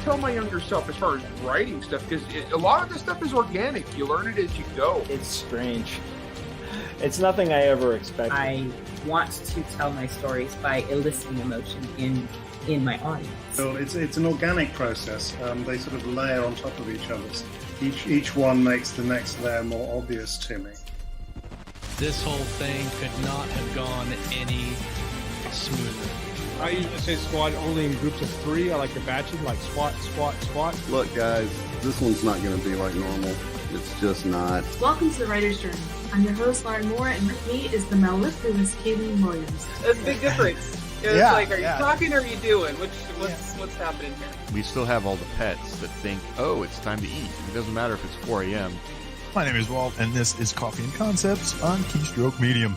tell my younger self as far as writing stuff? Because a lot of this stuff is organic. You learn it as you go. It's strange. It's nothing I ever expected. I want to tell my stories by eliciting emotion in my audience. So it's an organic process. They sort of layer on top of each other. Each one makes the next layer more obvious to me. This whole thing could not have gone any smoother. I usually say squat only in groups of 3. I like to batch it, like squat, squat, squat. Look, guys, this one's not going to be like normal. It's just not. Welcome to The Writer's Journey. I'm your host, Lauren Moore, and with me is the mellifluous Kaylin Williams. That's a big difference. It's like, are you talking or are you doing? What's happening here? We still have all the pets that think, oh, it's time to eat. It doesn't matter if it's 4 a.m. My name is Walt, and this is Coffee and Concepts on Keystroke Medium.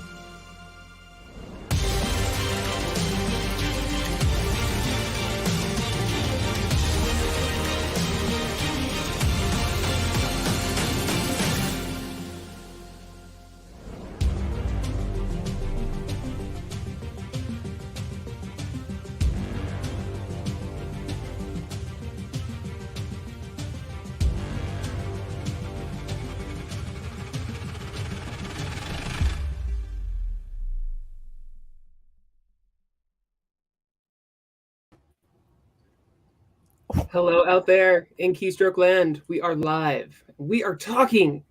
Hello out there in Keystroke Land. We are live. We are talking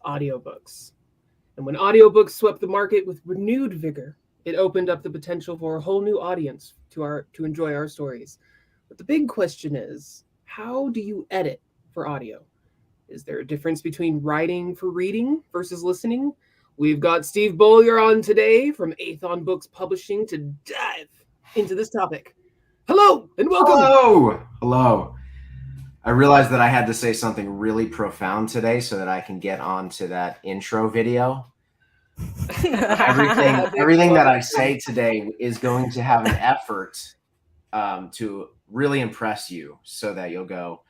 audiobooks. And when audiobooks swept the market with renewed vigor, it opened up the potential for a whole new audience to enjoy our stories. But the big question is, how do you edit for audio? Is there a difference between writing for reading versus listening? We've got Steve Beaulieu on today from Aethon Books Publishing to dive into this topic. Hello and welcome. Hello. I realized that I had to say something really profound today so that I can get on to that intro video. Everything that I say today is going to have an effort to really impress you so that you'll go,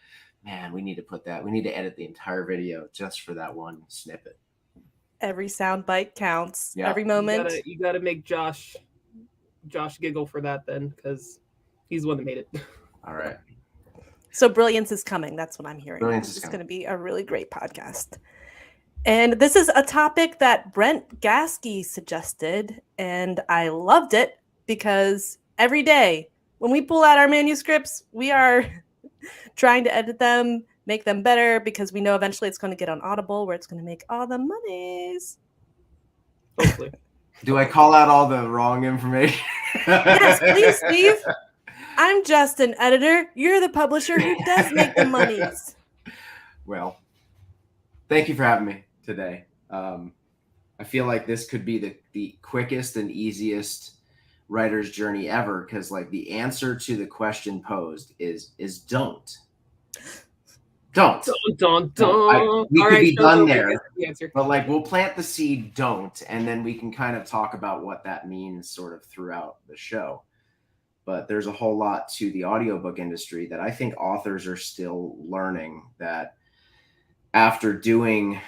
man, we need to edit the entire video just for that one snippet. Every sound bite counts. Yeah. Every moment. You gotta make Josh giggle for that then, because he's the one that made it. All right. So brilliance is coming. That's what I'm hearing. It's going to be a really great podcast. And this is a topic that Brent Gasky suggested, and I loved it because every day when we pull out our manuscripts, we are trying to edit them, make them better, because we know eventually it's going to get on Audible where it's going to make all the monies. Hopefully. Do I call out all the wrong information? Yes, please, Steve. I'm just an editor. You're the publisher who does make the monies. Well, thank you for having me today. I feel like this could be the quickest and easiest writer's journey ever, because like the answer to the question posed is don't. Don't. We could be done there, but like we'll plant the seed don't, and then we can kind of talk about what that means sort of throughout the show. But there's a whole lot to the audiobook industry that I think authors are still learning, that after doing,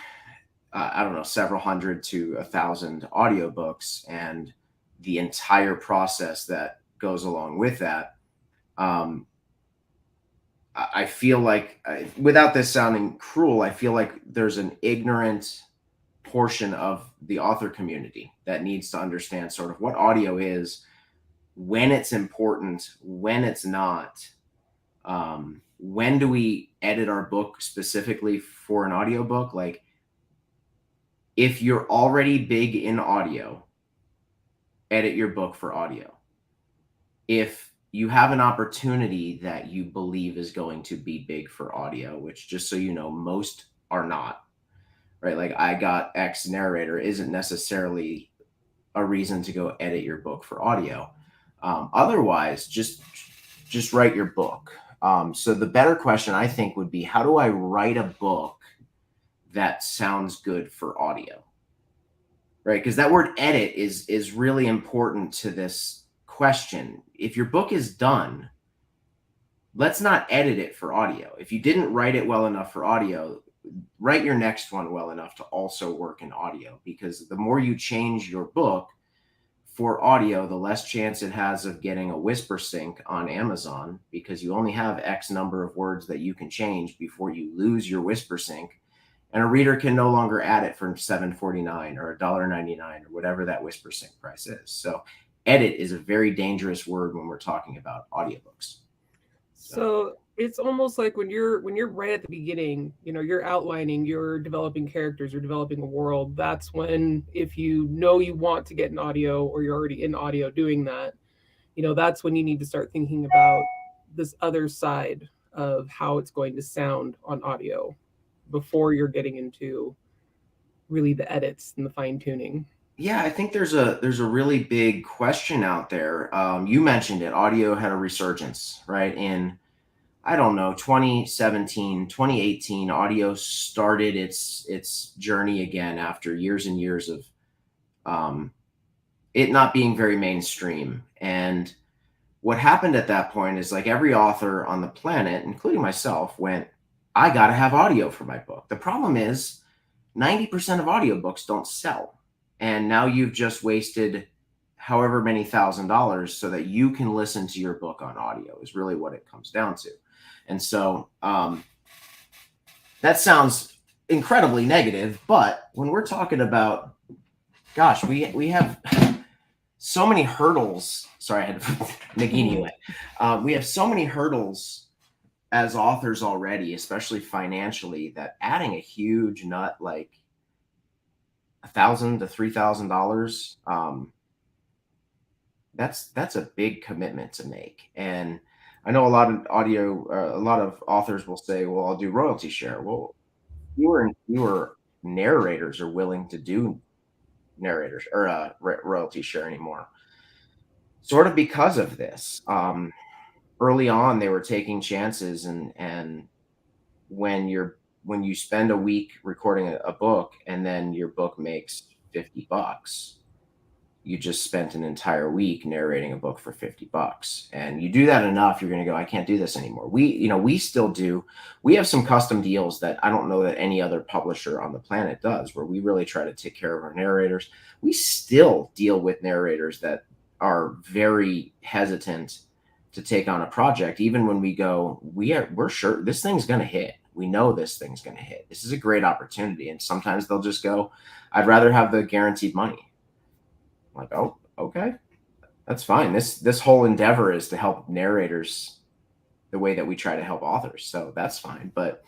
several hundred to 1,000 audiobooks and the entire process that goes along with that, I feel like, without this sounding cruel, I feel like there's an ignorant portion of the author community that needs to understand sort of what audio is, when it's important, when it's not, when do we edit our book specifically for an audiobook? Like, if you're already big in audio, edit your book for audio. If you have an opportunity that you believe is going to be big for audio, which, just so you know, most are not, right? Like, I got X narrator isn't necessarily a reason to go edit your book for audio. Otherwise, just write your book. So the better question, I think, would be, how do I write a book that sounds good for audio? Right? Because that word edit is really important to this question. If your book is done, let's not edit it for audio. If you didn't write it well enough for audio, write your next one well enough to also work in audio, because the more you change your book for audio, the less chance it has of getting a whisper sync on Amazon, because you only have X number of words that you can change before you lose your whisper sync. And a reader can no longer add it for $7.49 or $1.99 or whatever that whisper sync price is. So edit is a very dangerous word when we're talking about audiobooks. So it's almost like when you're right at the beginning, you're outlining, you're developing characters, you're developing a world. That's when, if you know you want to get in audio, or you're already in audio doing that, that's when you need to start thinking about this other side of how it's going to sound on audio before you're getting into really the edits and the fine tuning. Yeah, I think there's a really big question out there. You mentioned it. Audio had a resurgence, right? In, I don't know, 2017, 2018, audio started its journey again after years and years of it not being very mainstream. And what happened at that point is, like, every author on the planet, including myself, went, I got to have audio for my book. The problem is 90% of audiobooks don't sell. And now you've just wasted however many $1,000 so that you can listen to your book on audio, is really what it comes down to. And so that sounds incredibly negative, but when we're talking about, gosh, we have so many hurdles. Sorry, I had to Nagini away. We have so many hurdles as authors already, especially financially, that adding a huge nut like $1,000 to $3,000, that's a big commitment to make. And I know a lot of authors will say, well, I'll do royalty share. Well, fewer narrators are willing to do narrators or royalty share anymore, sort of because of this. Early on, they were taking chances, and when you spend a week recording a book and then your book makes $50, you just spent an entire week narrating a book for $50. And you do that enough, you're going to go, I can't do this anymore. We still do. We have some custom deals that I don't know that any other publisher on the planet does, where we really try to take care of our narrators. We still deal with narrators that are very hesitant to take on a project, even when we go, we're sure this thing's going to hit. We know this thing's going to hit. This is a great opportunity. And sometimes they'll just go, I'd rather have the guaranteed money. I'm like, oh, okay, that's fine. This whole endeavor is to help narrators the way that we try to help authors. So that's fine. But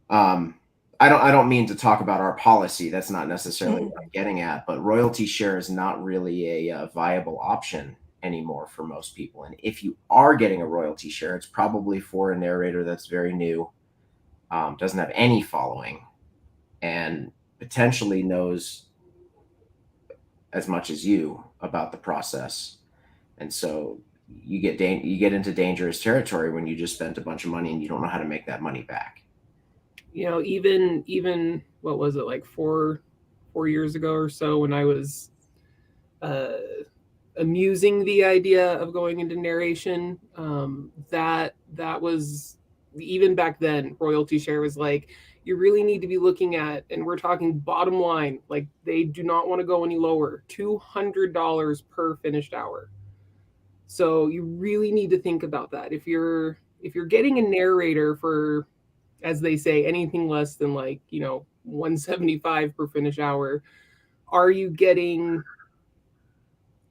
I don't mean to talk about our policy. That's not necessarily what I'm getting at. But royalty share is not really a viable option anymore for most people. And if you are getting a royalty share, it's probably for a narrator that's very new, doesn't have any following, and potentially knows as much as you about the process. And so you get into dangerous territory when you just spent a bunch of money and you don't know how to make that money back. Even what was it, like four years ago or so, when I was amusing the idea of going into narration, that was, even back then, royalty share was like, you really need to be looking at, and we're talking bottom line, like they do not want to go any lower, $200 per finished hour. So you really need to think about that. If you're getting a narrator for, as they say, anything less than like, $175 per finished hour, are you getting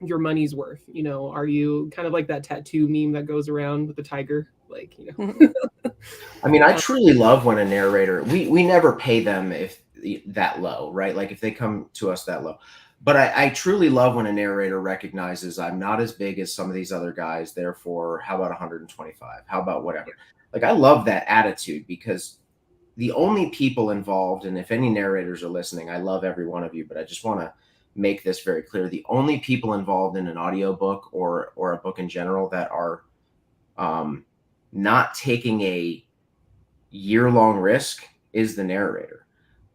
your money's worth? Are you kind of like that tattoo meme that goes around with the tiger? Like, I mean, I truly love when a narrator, we never pay them if that low, right? Like if they come to us that low. But I truly love when a narrator recognizes I'm not as big as some of these other guys. Therefore, how about 125? How about whatever? Like, I love that attitude, because the only people involved, and if any narrators are listening, I love every one of you, but I just want to make this very clear. The only people involved in an audiobook or a book in general that are not taking a year-long risk is the narrator.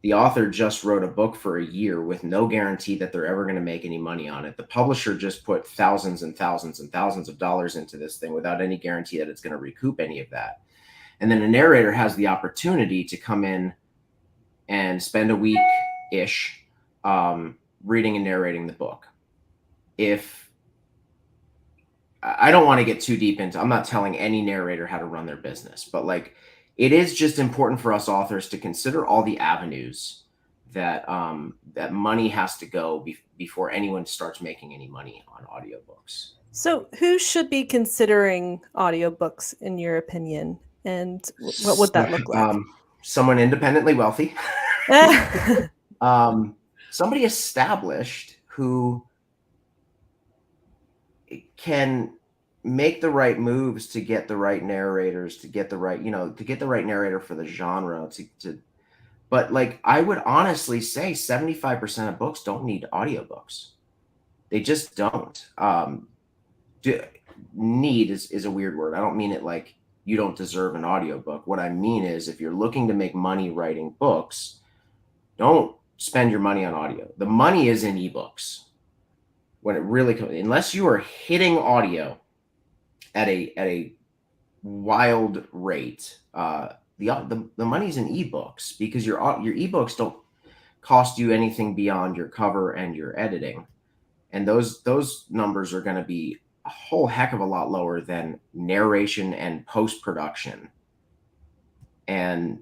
The author just wrote a book for a year with no guarantee that they're ever going to make any money on it. The publisher just put thousands and thousands and thousands of dollars into this thing without any guarantee that it's going to recoup any of that. And then a narrator has the opportunity to come in and spend a week-ish reading and narrating the book. if I don't want to get too deep into, I'm not telling any narrator how to run their business, but like, it is just important for us authors to consider all the avenues that that money has to go before anyone starts making any money on audiobooks. So who should be considering audiobooks in your opinion? And what would that look like? Someone independently wealthy. Somebody established who can make the right moves to get the right narrators, to get the right, to get the right narrator for the genre, but like, I would honestly say 75% of books don't need audiobooks. They just don't. Need is a weird word. I don't mean it like you don't deserve an audiobook. What I mean is, if you're looking to make money writing books, don't spend your money on audio. The money is in ebooks. When it really comes, unless you are hitting audio at a wild rate, the money's in ebooks, because your ebooks don't cost you anything beyond your cover and your editing, and those numbers are going to be a whole heck of a lot lower than narration and post-production. And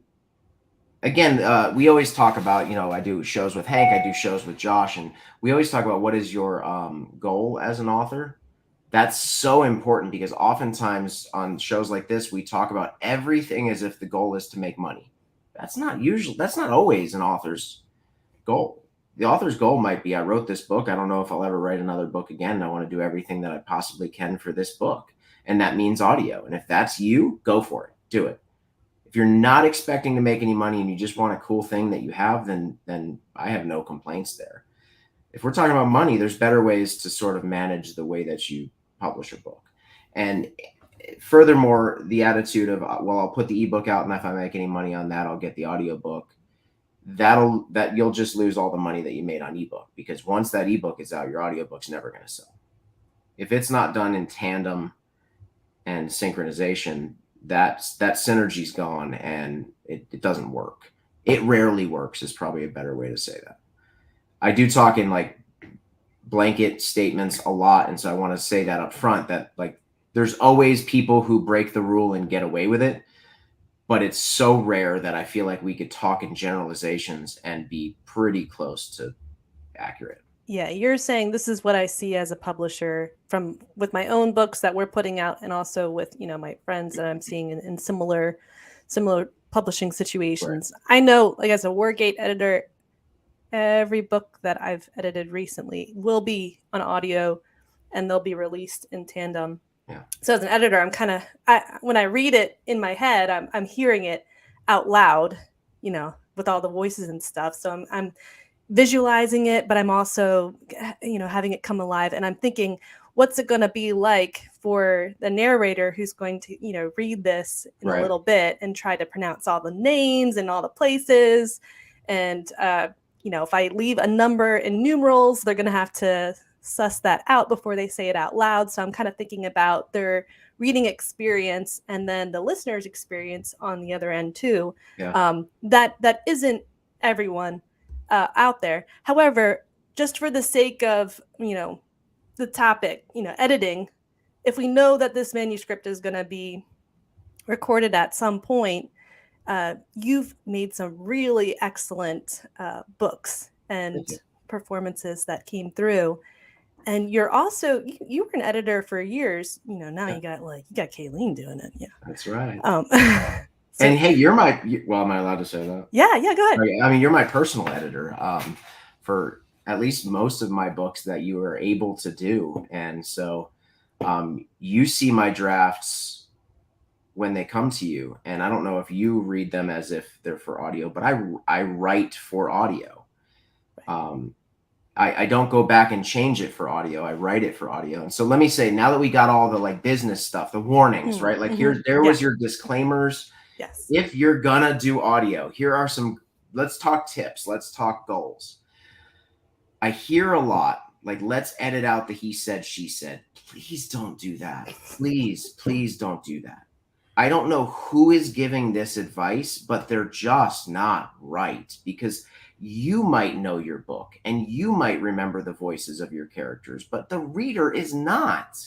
again, we always talk about, I do shows with Hank, I do shows with Josh, and we always talk about what is your goal as an author. That's so important, because oftentimes on shows like this, we talk about everything as if the goal is to make money. That's not always an author's goal. The author's goal might be, I wrote this book, I don't know if I'll ever write another book again. I want to do everything that I possibly can for this book. And that means audio. And if that's you, go for it. Do it. If you're not expecting to make any money and you just want a cool thing that you have, then I have no complaints there. If we're talking about money, there's better ways to sort of manage the way that you publish a book. And furthermore, the attitude of, well, I'll put the ebook out, and if I make any money on that, I'll get the audiobook. That you'll just lose all the money that you made on ebook, because once that ebook is out, your audiobook's never going to sell. If it's not done in tandem and synchronization, that synergy's gone, and it doesn't work. It rarely works is probably a better way to say that. I do talk in like blanket statements a lot, and so I want to say that up front, that like, there's always people who break the rule and get away with it, but it's so rare that I feel like we could talk in generalizations and be pretty close to accurate. Yeah, you're saying this is what I see as a publisher with my own books that we're putting out, and also with my friends that I'm seeing in similar publishing situations. Right. I know, like, as a Wargate editor, every book that I've edited recently will be on audio, and they'll be released in tandem. Yeah. So as an editor, I'm kind of, when I read it in my head, I'm hearing it out loud, with all the voices and stuff. So I'm visualizing it, but I'm also, having it come alive. And I'm thinking, what's it going to be like for the narrator who's going to, read this in a little bit and try to pronounce all the names and all the places. And, if I leave a number in numerals, they're going to have to suss that out before they say it out loud. So I'm kind of thinking about their reading experience and then the listener's experience on the other end too. Yeah. That isn't everyone out there. However, just for the sake of, the topic, editing, if we know that this manuscript is going to be recorded at some point, you've made some really excellent books and performances that came through. And you're also, you were an editor for years, now you got Kayleen doing it. Yeah, that's right. And hey, am I allowed to say that? Yeah, go ahead. I mean, you're my personal editor for at least most of my books that you are able to do. And so you see my drafts when they come to you. And I don't know if you read them as if they're for audio, but I write for audio. I don't go back and change it for audio. I write it for audio. And so let me say, now that we got all the like business stuff, the warnings, right? Like there was your disclaimers. Yes. If you're gonna do audio, here are some, let's talk tips. Let's talk goals. I hear a lot, like, let's edit out the he said, she said. Please don't do that. Please don't do that. I don't know who is giving this advice, but they're just not right, because You might know your book and you might remember the voices of your characters, but the reader is not.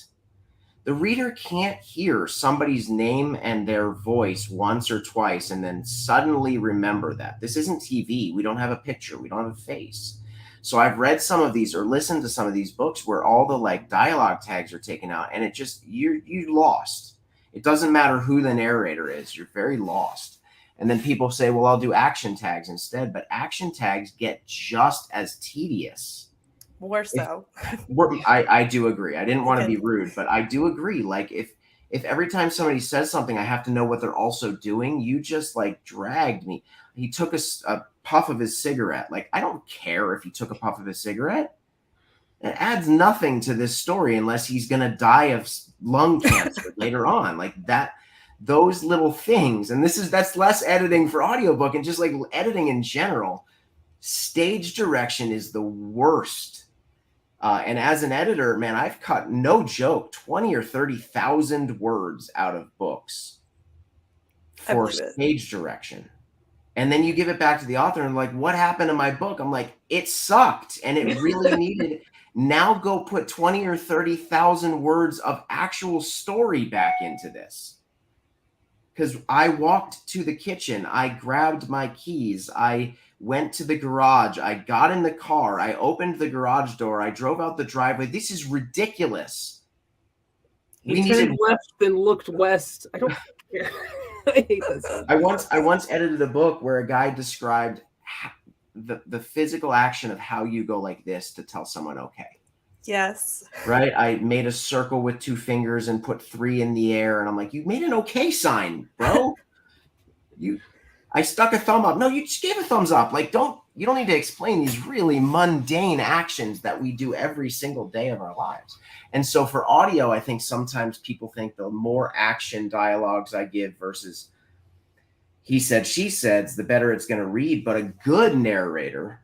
The reader can't hear somebody's name and their voice once or twice and then suddenly remember that. This isn't TV. We don't have a picture. We don't have a face. So I've read some of these or listened to some of these books where all the like dialogue tags are taken out, and it just, you lost. It doesn't matter who the narrator is. You're very lost. And then people say, well, I'll do action tags instead, but action tags get just as tedious. More so. I do agree. I didn't want to be rude, but I do agree. Like if every time somebody says something, I have to know what they're also doing, you just like dragged me. He took a puff of his cigarette. Like, I don't care if he took a puff of his cigarette. It adds nothing to this story unless he's going to die of lung cancer later on. Like that, those little things. And that's less editing for audiobook and just like editing in general. Stage direction is the worst. And as an editor, man, I've cut, no joke, 20 or 30,000 words out of books for stage direction. And then you give it back to the author and like, what happened to my book? I'm like, it sucked and it really needed. Now go put 20 or 30,000 words of actual story back into this. Because I walked to the kitchen, I grabbed my keys, I went to the garage, I got in the car, I opened the garage door, I drove out the driveway. This is ridiculous. He turned left, then looked west. I don't care. I hate this. I once edited a book where a guy described the physical action of how you go like this to tell someone okay. Yes. Right? I made a circle with 2 fingers and put 3 in the air. And I'm like, you made an okay sign, bro. I stuck a thumb up. No, you just gave a thumbs up. Like, you don't need to explain these really mundane actions that we do every single day of our lives. And so for audio, I think sometimes people think the more action dialogues I give versus he said, she said, the better it's going to read. But a good narrator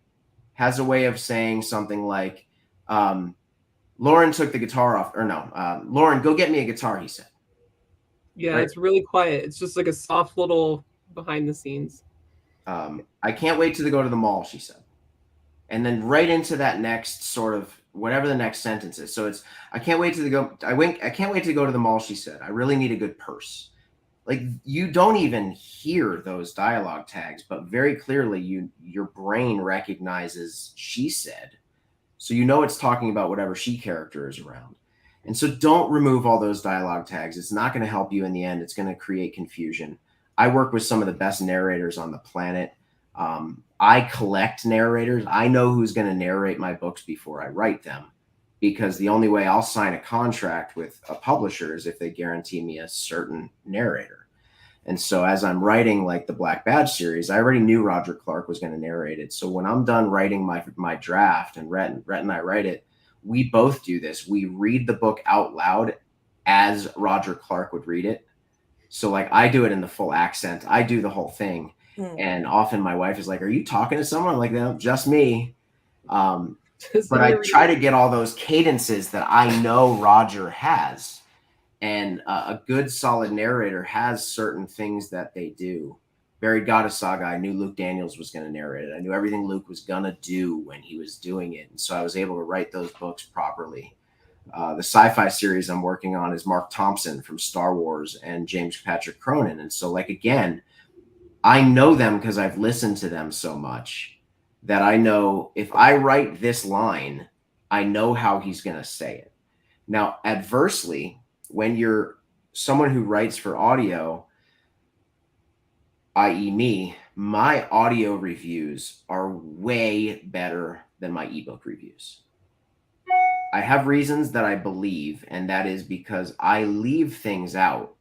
has a way of saying something like, Lauren took the guitar off, or no, Lauren, go get me a guitar, he said. Yeah, right? It's really quiet. It's just like a soft little behind the scenes. I can't wait to go to the mall, she said. And then right into that next sort of whatever the next sentence is. So it's, I can't wait to go to the mall, she said. I really need a good purse. Like, you don't even hear those dialogue tags, but very clearly your brain recognizes she said. So you know it's talking about whatever she character is around. And so don't remove all those dialogue tags. It's not going to help you in the end. It's going to create confusion. I work with some of the best narrators on the planet. I collect narrators. I know who's going to narrate my books before I write them, because the only way I'll sign a contract with a publisher is if they guarantee me a certain narrator. And so as I'm writing like the Black Badge series, I already knew Roger Clark was going to narrate it. So when I'm done writing my draft and Rhett and I write it, we both do this. We read the book out loud as Roger Clark would read it. So like I do it in the full accent. I do the whole thing. And often my wife is like, are you talking to someone? I'm like, no, just me. But I try to get all those cadences that I know Roger has. And a good solid narrator has certain things that they do. Buried Goddess Saga, I knew Luke Daniels was going to narrate it. I knew everything Luke was going to do when he was doing it. And so I was able to write those books properly. The sci-fi series I'm working on is Mark Thompson from Star Wars and James Patrick Cronin. And so like, again, I know them because I've listened to them so much that I know if I write this line, I know how he's going to say it. Now, adversely, when you're someone who writes for audio, i.e. me, my audio reviews are way better than my ebook reviews. I have reasons that I believe, and that is because I leave things out.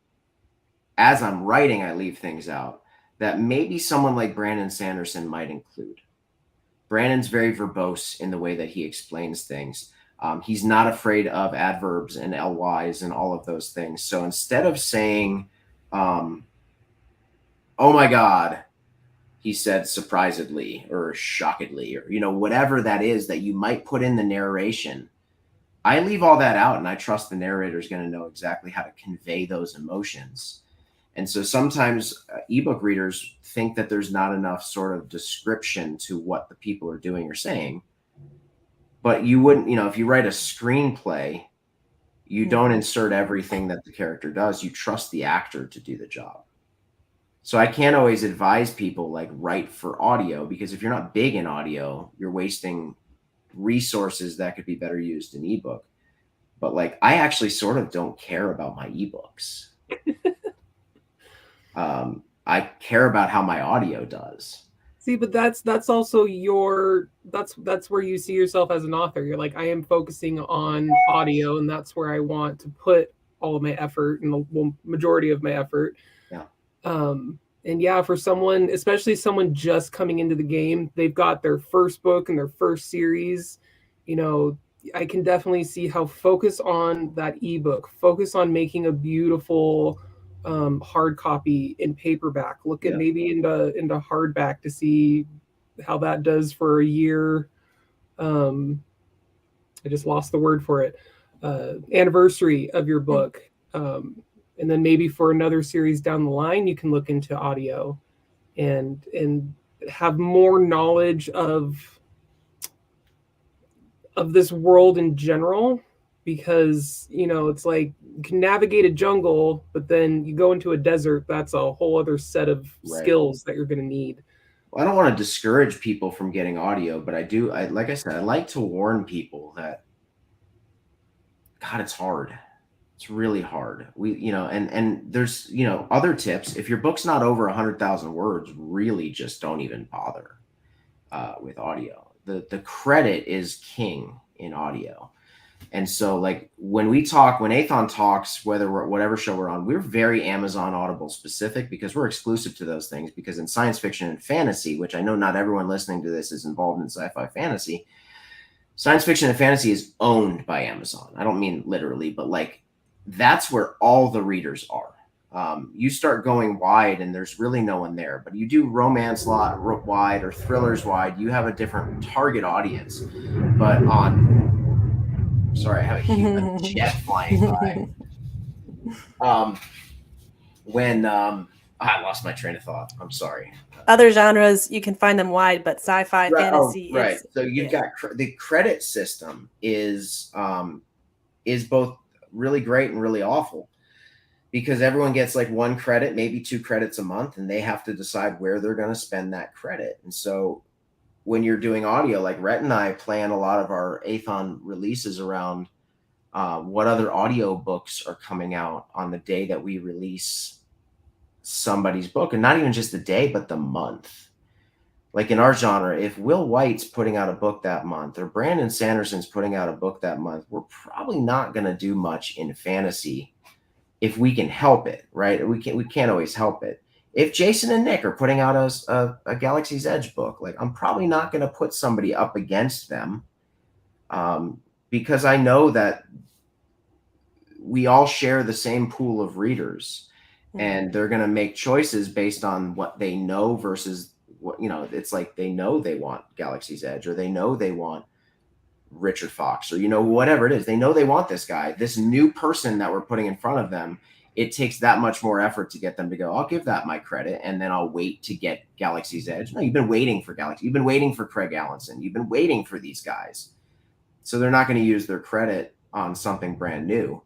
As I'm writing, I leave things out that maybe someone like Brandon Sanderson might include. Brandon's very verbose in the way that he explains things. He's not afraid of adverbs and LYs and all of those things. So instead of saying, oh my God, he said surprisedly or shockedly, or, you know, whatever that is that you might put in the narration, I leave all that out and I trust the narrator is going to know exactly how to convey those emotions. And so sometimes ebook readers think that there's not enough sort of description to what the people are doing or saying. But you wouldn't, if you write a screenplay, you don't insert everything that the character does. You trust the actor to do the job. So I can't always advise people like write for audio, because if you're not big in audio, you're wasting resources that could be better used in ebook. But like, I actually sort of don't care about my ebooks. I care about how my audio does. See, but that's also that's where you see yourself as an author. You're like, I am focusing on audio, and that's where I want to put all of my effort and the majority of my effort. Yeah. And yeah, for someone, especially someone just coming into the game, they've got their first book and their first series, I can definitely see how focus on that ebook, focus on making a beautiful hard copy in paperback. Look at maybe into hardback to see how that does for a year. I just lost the word for it. Anniversary of your book. And then maybe for another series down the line, you can look into audio and have more knowledge of this world in general, because it's like you can navigate a jungle, but then you go into a desert. That's a whole other set of skills that you're going to need. Well, I don't want to discourage people from getting audio, but like I said, I like to warn people that, God, it's hard. It's really hard. And there's, other tips. If your book's not over 100,000 words, really just don't even bother with audio. The credit is king in audio. And so like when Aethon talks, whatever show we're on, we're very Amazon Audible specific, because we're exclusive to those things. Because in science fiction and fantasy, which I know not everyone listening to this is involved in sci-fi fantasy, science fiction and fantasy is owned by Amazon. I don't mean literally, but like that's where all the readers are. You start going wide and there's really no one there, but you do romance wide or thrillers wide, you have a different target audience. But sorry, I have a human jet flying by. I lost my train of thought. I'm sorry. Other genres, you can find them wide, but sci-fi, fantasy. Right. So you've got the credit system is both really great and really awful, because everyone gets like 1 credit, maybe 2 credits a month, and they have to decide where they're going to spend that credit. And so when you're doing audio, like Rhett and I plan a lot of our Aethon releases around what other audio books are coming out on the day that we release somebody's book, and not even just the day, but the month. Like in our genre, if Will White's putting out a book that month, or Brandon Sanderson's putting out a book that month, we're probably not going to do much in fantasy if we can help it, right? We can't always help it. If Jason and Nick are putting out a Galaxy's Edge book, like I'm probably not going to put somebody up against them, because I know that we all share the same pool of readers, and they're going to make choices based on what they know versus what, it's like they know they want Galaxy's Edge, or they know they want Richard Fox, or whatever it is. They know they want this guy, this new person that we're putting in front of them. It takes that much more effort to get them to go, I'll give that my credit, and then I'll wait to get Galaxy's Edge. No, you've been waiting for Galaxy. You've been waiting for Craig Allenson. You've been waiting for these guys. So they're not going to use their credit on something brand new.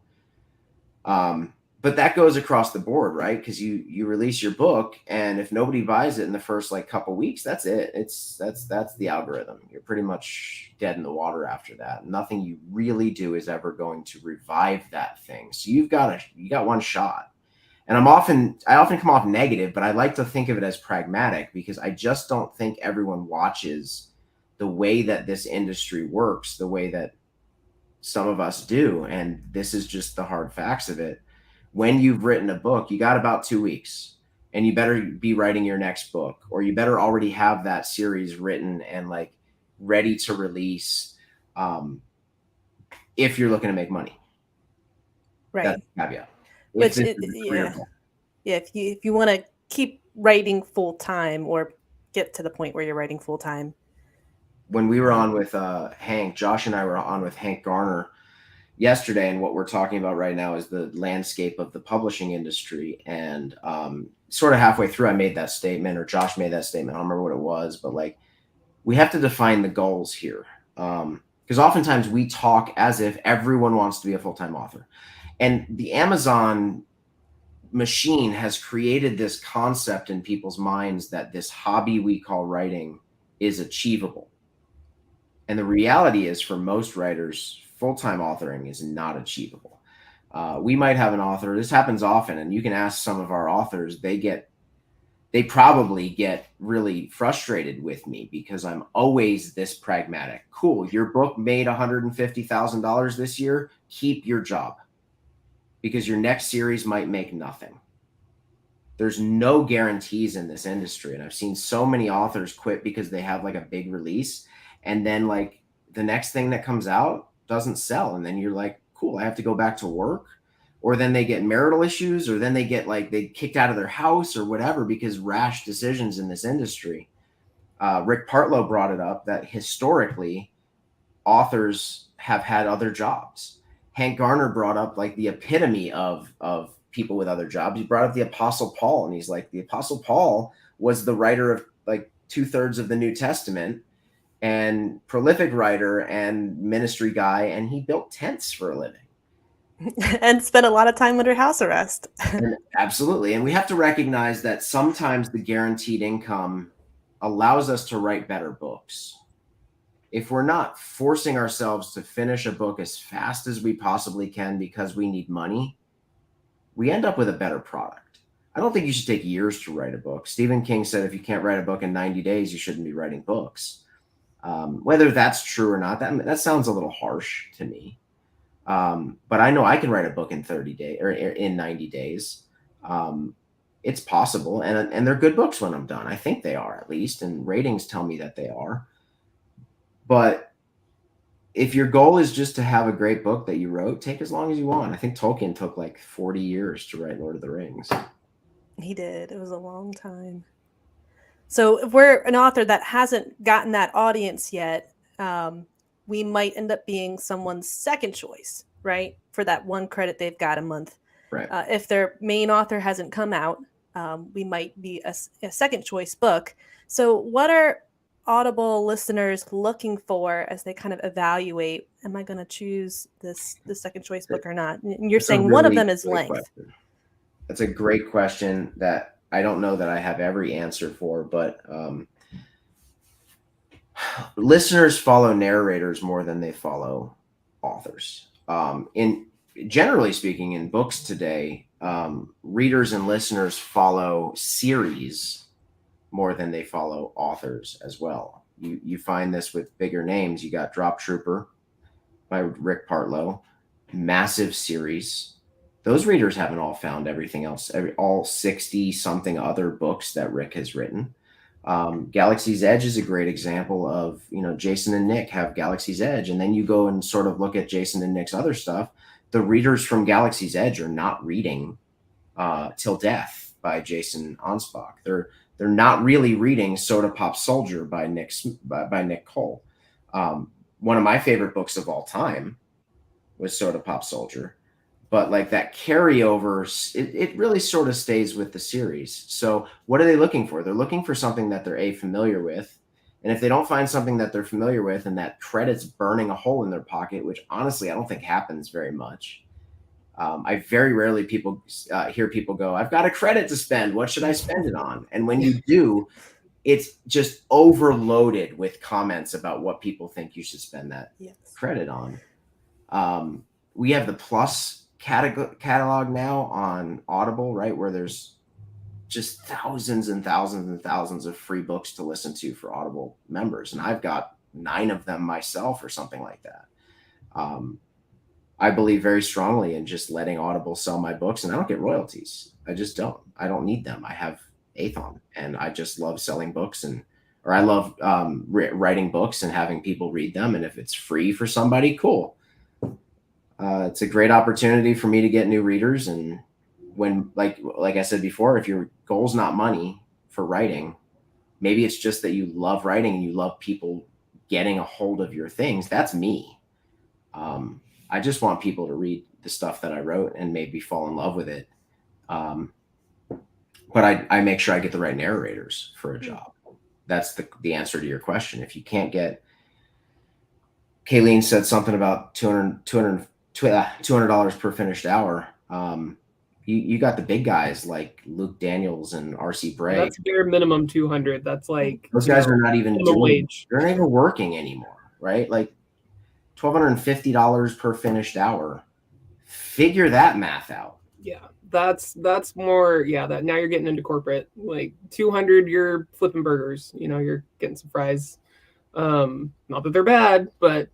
But that goes across the board, right? Because you release your book, and if nobody buys it in the first like couple weeks, that's it. That's the algorithm. You're pretty much dead in the water after that. Nothing you really do is ever going to revive that thing. So you got 1 shot. And I often come off negative, but I like to think of it as pragmatic, because I just don't think everyone watches the way that this industry works, the way that some of us do. And this is just the hard facts of it. When you've written a book, you got about 2 weeks, and you better be writing your next book, or you better already have that series written and like ready to release, if you're looking to make money. Right. That's the caveat. If you want to keep writing full time, or get to the point where you're writing full time. When we were on with Hank, Josh and I were on with Hank Garner, yesterday, and what we're talking about right now is the landscape of the publishing industry. And sort of halfway through, I made that statement, or Josh made that statement. I don't remember what it was, but like, we have to define the goals here. Because oftentimes we talk as if everyone wants to be a full-time author. And the Amazon machine has created this concept in people's minds that this hobby we call writing is achievable. And the reality is, for most writers, full-time authoring is not achievable. We might have an author, this happens often, and you can ask some of our authors, they probably get really frustrated with me because I'm always this pragmatic. Cool, your book made $150,000 this year, keep your job, because your next series might make nothing. There's no guarantees in this industry. And I've seen so many authors quit because they have like a big release, and then like the next thing that comes out doesn't sell. And then you're like, cool, I have to go back to work. Or then they get marital issues, or then they get like they kicked out of their house or whatever because rash decisions in this industry. Rick Partlow brought it up that historically authors have had other jobs. Hank Garner brought up like the epitome of people with other jobs. He brought up the Apostle Paul, and he's like, the Apostle Paul was the writer of like 2/3 of the New Testament, and prolific writer and ministry guy, and he built tents for a living. And spent a lot of time under house arrest. Absolutely. And we have to recognize that sometimes the guaranteed income allows us to write better books. If we're not forcing ourselves to finish a book as fast as we possibly can because we need money, we end up with a better product. I don't think you should take years to write a book. Stephen King said if you can't write a book in 90 days, you shouldn't be writing books. Whether that's true or not, that sounds a little harsh to me. But I know I can write a book in 30 days or in 90 days. It's possible. And they're good books when I'm done. I think they are, at least. And ratings tell me that they are. But if your goal is just to have a great book that you wrote, take as long as you want. I think Tolkien took like 40 years to write Lord of the Rings. He did. It was a long time. So if we're an author that hasn't gotten that audience yet, we might end up being someone's second choice, right? For that one credit they've got a month. Right. If their main author hasn't come out, we might be a second choice book. So what are Audible listeners looking for as they kind of evaluate, am I going to choose the second choice book or not? And you're saying one of them is length. Question. That's a great question that I don't know that I have every answer for, but listeners follow narrators more than they follow authors. Generally speaking, in books today, readers and listeners follow series more than they follow authors as well. You find this with bigger names. You got Drop Trooper by Rick Partlow, massive series. Those readers haven't all found everything else, all 60 something other books that Rick has written. Galaxy's Edge is a great example of, Jason and Nick have Galaxy's Edge, and then you go and sort of look at Jason and Nick's other stuff. The readers from Galaxy's Edge are not reading Till Death by Jason Anspach. They're not really reading Soda Pop Soldier by Nick Cole. One of my favorite books of all time was Soda Pop Soldier. But like that carryover, it really sort of stays with the series. So what are they looking for? They're looking for something that they're familiar with. And if they don't find something that they're familiar with and that credit's burning a hole in their pocket, which honestly I don't think happens very much. I very rarely hear people go, I've got a credit to spend. What should I spend it on? And when you do, it's just overloaded with comments about what people think you should spend that credit on. We have the Plus catalog now on Audible, right, where there's just thousands and thousands and thousands of free books to listen to for Audible members, and I've got 9 of them myself or something like that. I believe very strongly in just letting Audible sell my books, and I don't get royalties. I just don't. I don't need them. I have Aethon, and I just love selling books, or I love writing books and having people read them, and if it's free for somebody, cool. It's a great opportunity for me to get new readers. And when, like I said before, if your goal's not money for writing, maybe it's just that you love writing and you love people getting a hold of your things. That's me. I just want people to read the stuff that I wrote and maybe fall in love with it. But I make sure I get the right narrators for a job. That's the answer to your question. If you can't get, Kayleen said something about $200 per finished hour. You got the big guys like Luke Daniels and RC Bray. That's bare minimum 200. That's like those guys are not even doing wage. They're not even working anymore, right? Like $1,250 per finished hour. Figure that math out. Yeah, that's more. Yeah, that now you're getting into corporate. Like 200, you're flipping burgers. You're getting some fries. Not that they're bad, but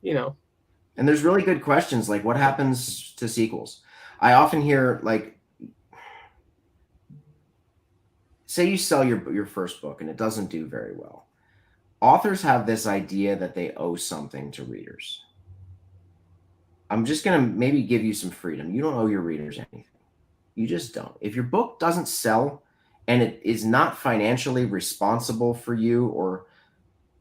And there's really good questions like what happens to sequels. I often hear like, say you sell your first book and it doesn't do very well. Authors have this idea that they owe something to readers. I'm just going to maybe give you some freedom. You don't owe your readers anything. You just don't. If your book doesn't sell and it is not financially responsible for you or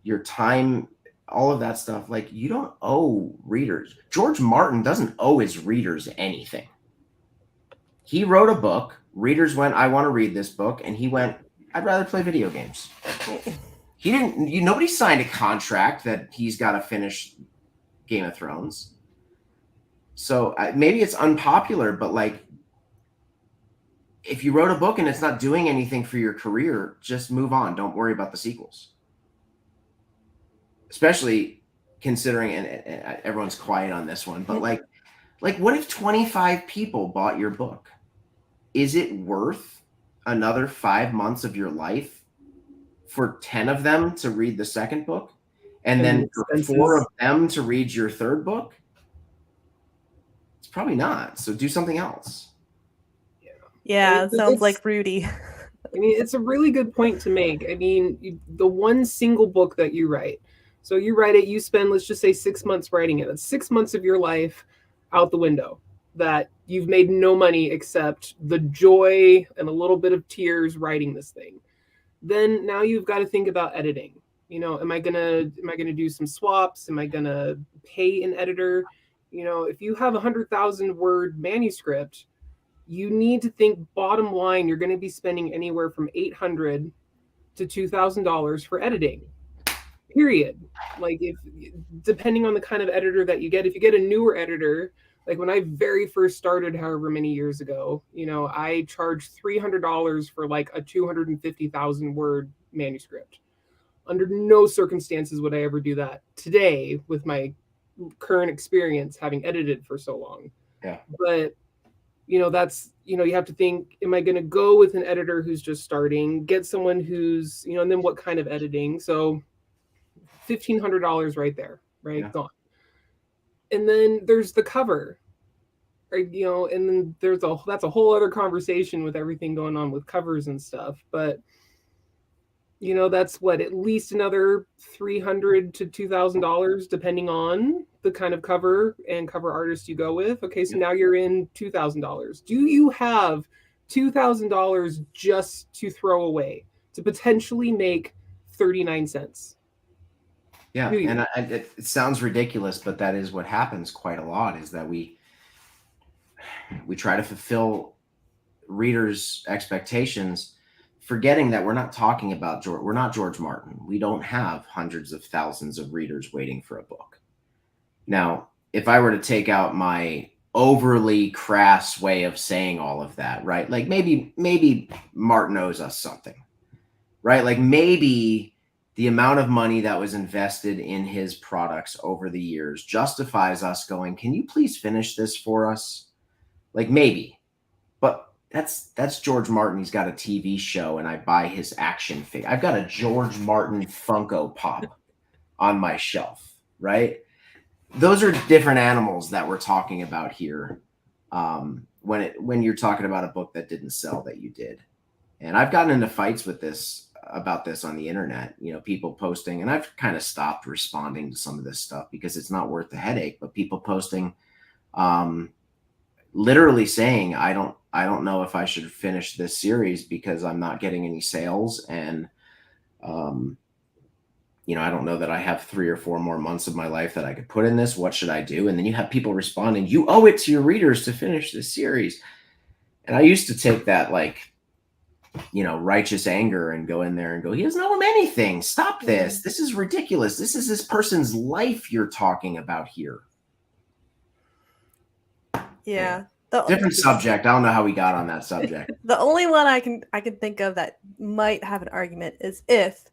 your time, all of that stuff, like you don't owe readers. George Martin doesn't owe his readers anything. He wrote a book. Readers went, I want to read this book. And he went, I'd rather play video games. He didn't, nobody signed a contract that he's got to finish Game of Thrones. So maybe it's unpopular, but like, if you wrote a book and it's not doing anything for your career, just move on. Don't worry about the sequels. Especially considering, and everyone's quiet on this one, but like what if 25 people bought your book? Is it worth another 5 months of your life for 10 of them to read the second book? And then for 4 of them to read your third book? It's probably not. So do something else. Yeah, it sounds like Rudy. I mean, it's a really good point to make. I mean, the one single book that you write. So you write it, you spend, let's just say 6 months writing it. That's 6 months of your life out the window that you've made no money except the joy and a little bit of tears writing this thing. Then now you've got to think about editing. Am I gonna do some swaps? Am I gonna pay an editor? If you have 100,000 word manuscript, you need to think bottom line, you're going to be spending anywhere from $800 to $2,000 for editing, period. Like if, depending on the kind of editor that you get, if you get a newer editor, like when I very first started, however many years ago, I charged $300 for like a 250,000 word manuscript. Under no circumstances would I ever do that today with my current experience having edited for so long. Yeah. But that's, you have to think, am I going to go with an editor who's just starting, get someone who's, and then what kind of editing? So $1,500 right there, right? Yeah. Gone. And then there's the cover, right? And then that's a whole other conversation with everything going on with covers and stuff. But, that's at least another $300 to $2,000, depending on the kind of cover and cover artist you go with. Okay, so now you're in $2,000. Do you have $2,000 just to throw away to potentially make 39 cents? Yeah, and it sounds ridiculous, but that is what happens quite a lot, is that we try to fulfill readers' expectations, forgetting that we're not talking about we're not George Martin. We don't have hundreds of thousands of readers waiting for a book. Now, if I were to take out my overly crass way of saying all of that, right? Like maybe Martin owes us something, right? Like maybe the amount of money that was invested in his products over the years justifies us going, can you please finish this for us? Like maybe, but that's George Martin. He's got a TV show and I buy his action figure. I've got a George Martin Funko Pop on my shelf, right? Those are different animals that we're talking about here. When you're talking about a book that didn't sell that you did. And I've gotten into fights about this on the internet, people posting, and I've kind of stopped responding to some of this stuff because it's not worth the headache, but people posting, literally saying, I don't know if I should finish this series because I'm not getting any sales. And, I don't know that I have 3 or 4 more months of my life that I could put in this. What should I do? And then you have people responding, you owe it to your readers to finish this series. And I used to take that righteous anger and go in there and go, he doesn't owe him anything. Stop this. This is ridiculous. This is this person's life you're talking about here. Yeah. Different subject. I don't know how we got on that subject. The only one I can think of that might have an argument is if,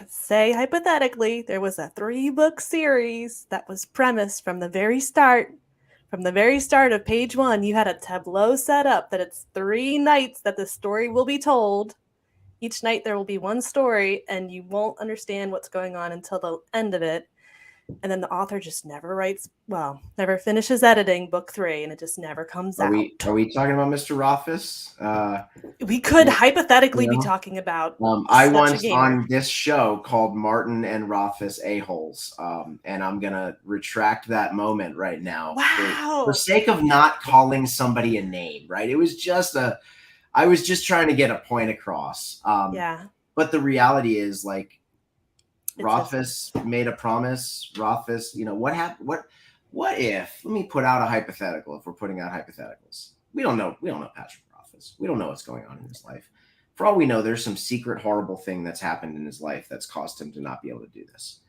say hypothetically, there was a 3-book series that was premised from the very start. From the very start of page 1, you had a tableau set up that it's 3 nights that the story will be told. Each night there will be one story, and you won't understand what's going on until the end of it. And then the author just never finishes editing book 3, and it just never comes out. Are we talking about Mr. Rothfuss? We could hypothetically be talking about. I once on this show called Martin and Rothfuss a-holes, and I'm gonna retract that moment right now. Wow! For sake of not calling somebody a name, right? It was just I was just trying to get a point across. Yeah. But the reality is, Rothfuss made a promise. Rothfuss, what happened? What if? Let me put out a hypothetical. If we're putting out hypotheticals, we don't know Patrick Rothfuss. We don't know what's going on in his life. For all we know, there's some secret horrible thing that's happened in his life that's caused him to not be able to do this.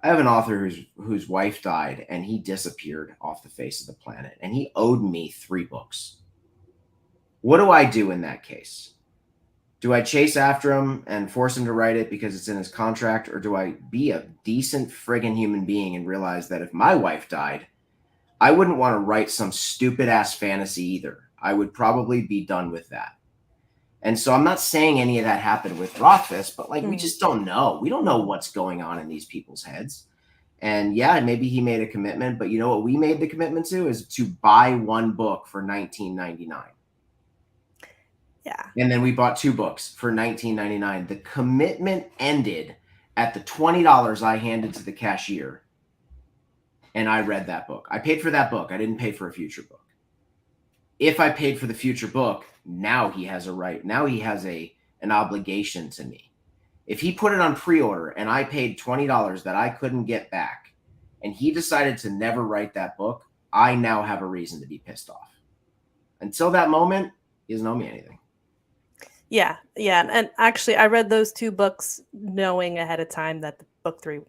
I have an author whose wife died and he disappeared off the face of the planet, and he owed me 3 books. What do I do in that case? Do I chase after him and force him to write it because it's in his contract? Or do I be a decent friggin' human being and realize that if my wife died, I wouldn't want to write some stupid ass fantasy either. I would probably be done with that. And so I'm not saying any of that happened with Rothfuss, but we just don't know. We don't know what's going on in these people's heads. And yeah, maybe he made a commitment, but you know what we made the commitment to is to buy 1 book for $19.99. Yeah. And then we bought 2 books for $19.99. The commitment ended at the $20 I handed to the cashier. And I read that book. I paid for that book. I didn't pay for a future book. If I paid for the future book, now he has a right. Now he has an obligation to me. If he put it on pre-order and I paid $20 that I couldn't get back, and he decided to never write that book, I now have a reason to be pissed off. Until that moment, he doesn't owe me anything. Yeah. And actually, I read those 2 books knowing ahead of time that the book 3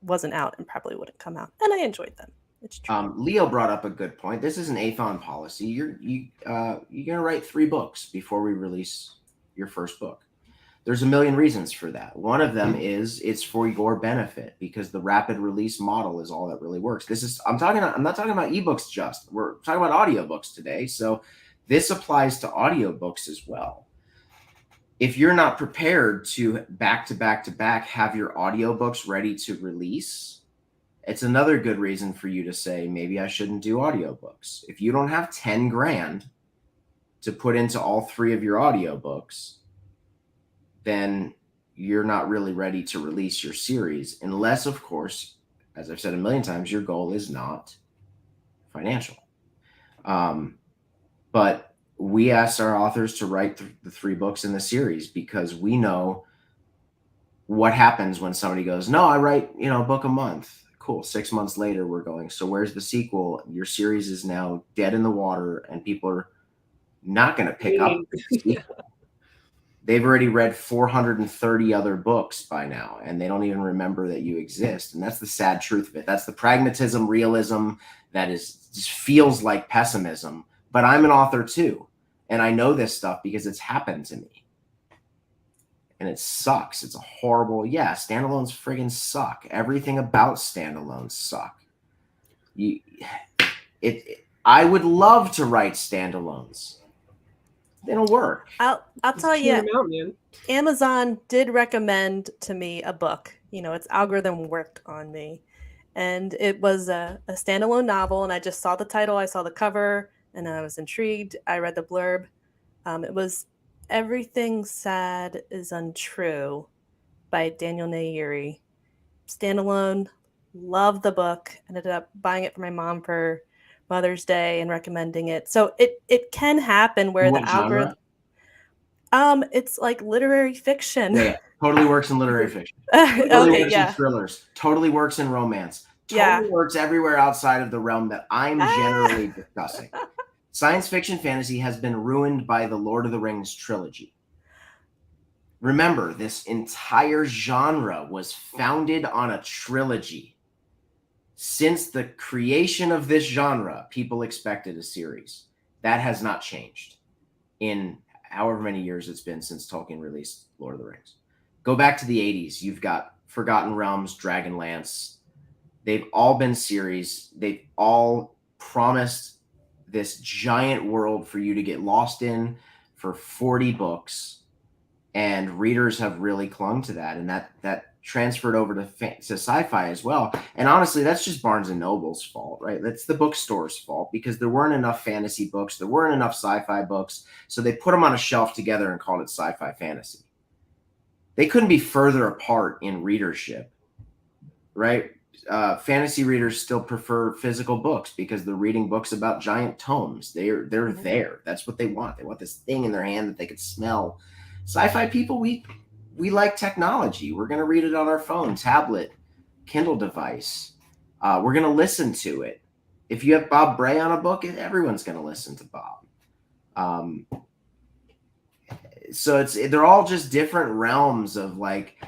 wasn't out and probably wouldn't come out. And I enjoyed them. It's true. Leo brought up a good point. This is an Aethon policy. You're going to write 3 books before we release your first book. There's a million reasons for that. One of them is it's for your benefit because the rapid release model is all that really works. I'm not talking about ebooks just. We're talking about audiobooks today. So this applies to audiobooks as well. If you're not prepared to back to back have your audiobooks ready to release, it's another good reason for you to say, maybe I shouldn't do audiobooks. If you don't have 10 grand to put into all 3 of your audiobooks, then you're not really ready to release your series. Unless, of course, as I've said a million times, your goal is not financial. But we asked our authors to write the 3 books in the series because we know what happens when somebody goes, no, I write, a book a month. Cool. 6 months later, we're going, so where's the sequel? Your series is now dead in the water and people are not going to pick up the sequel. They've already read 430 other books by now, and they don't even remember that you exist. And that's the sad truth of it. That's the pragmatism, realism that just feels like pessimism. But I'm an author too, and I know this stuff because it's happened to me. And it sucks. It's a horrible, standalones friggin' suck. Everything about standalones suck. I would love to write standalones. They don't work. I'll tell you, Amazon did recommend to me a book. Its algorithm worked on me. And it was a standalone novel, and I just saw the title, I saw the cover, and I was intrigued. I read the blurb. It was Everything Sad is Untrue by Daniel Nayeri. Standalone. Loved the book. Ended up buying it for my mom for Mother's Day and recommending it. So it can happen where the algorithm. It's like literary fiction. Yeah, totally works in literary fiction. Totally Okay, works yeah. in thrillers. Totally works in romance. Yeah. Totally works everywhere outside of the realm that I'm generally discussing. Science fiction fantasy has been ruined by the Lord of the Rings trilogy. Remember, this entire genre was founded on a trilogy. Since the creation of this genre, people expected a series. That has not changed in however many years it's been since Tolkien released Lord of the Rings. Go back to the 80s. You've got Forgotten Realms, Dragonlance. They've all been series. They've all promised this giant world for you to get lost in for 40 books. And readers have really clung to that. And that transferred over to sci-fi as well. And honestly, that's just Barnes and Noble's fault, right? That's the bookstore's fault because there weren't enough fantasy books. There weren't enough sci-fi books. So they put them on a shelf together and called it sci-fi fantasy. They couldn't be further apart in readership, right? Fantasy readers still prefer physical books because they're reading books about giant tomes. They're there. That's what they want. They want this thing in their hand that they could smell. Sci-fi people, we like technology. We're going to read it on our phone, tablet, Kindle device. We're going to listen to it. If you have Bob Bray on a book, everyone's going to listen to Bob. So they're all just different realms of like,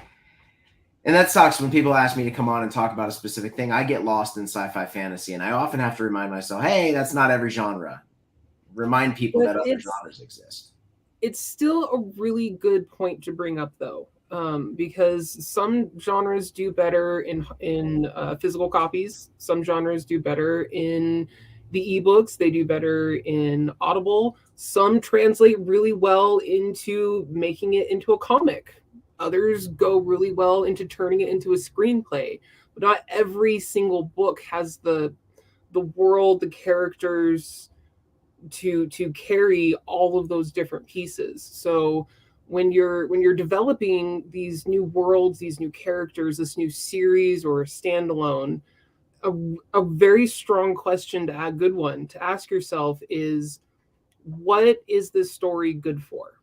and that sucks when people ask me to come on and talk about a specific thing. I get lost in sci-fi fantasy, and I often have to remind myself, hey, that's not every genre. Remind people that other genres exist. It's still a really good point to bring up, though, because some genres do better in physical copies. Some genres do better in the ebooks. They do better in Audible. Some translate really well into making it into a comic. Others go really well into turning it into a screenplay. But not every single book has the world, the characters to carry all of those different pieces. So when you're developing these new worlds, these new characters, this new series or a standalone, a very strong question to ask, good one to ask yourself is, what is this story good for?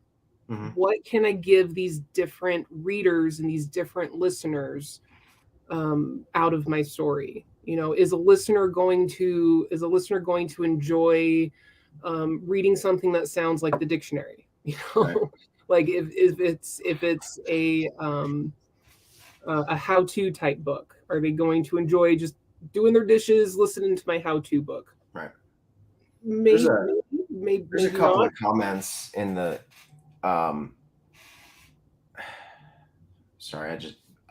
Mm-hmm. What can I give these different readers and these different listeners out of my story? You know, is a listener going to enjoy reading something that sounds like the dictionary? You know, right. Like if it's a how-to type book, are they going to enjoy just doing their dishes, listening to my how-to book? Right. Maybe there's a couple of comments in the sorry,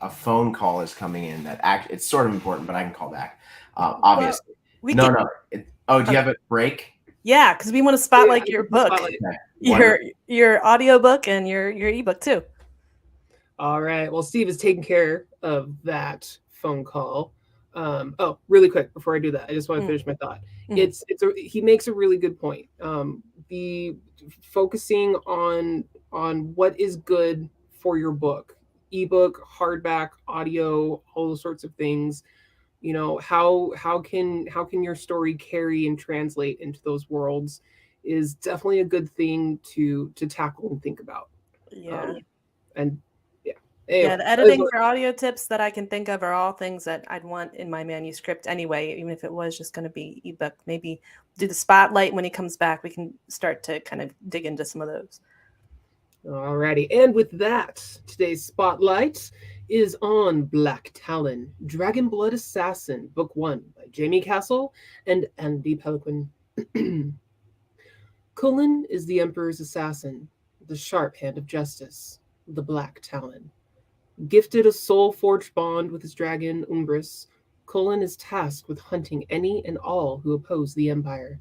a phone call is coming in it's sort of important, but I can call back. Obviously. Do you have a break? Yeah, because we want to spotlight your book, your audiobook and your ebook too. All right. Well, Steve is taking care of that phone call. Really quick before I do that, I just want to finish my thought. He makes a really good point. The focusing on what is good for your book, ebook, hardback, audio, all those sorts of things. You know, how can your story carry and translate into those worlds is definitely a good thing to tackle and think about. Yeah. Anyway, the editing for audio tips that I can think of are all things that I'd want in my manuscript anyway, even if it was just going to be ebook. Maybe do the spotlight when he comes back. We can start to kind of dig into some of those. Alrighty, and with that, today's spotlight is on Black Talon, Dragon Blood Assassin, Book 1 by Jamie Castle and Andy Peliquin. Cullen is the Emperor's assassin, the sharp hand of justice, the Black Talon. Gifted a soul-forged bond with his dragon, Umbris, Cullen is tasked with hunting any and all who oppose the Empire.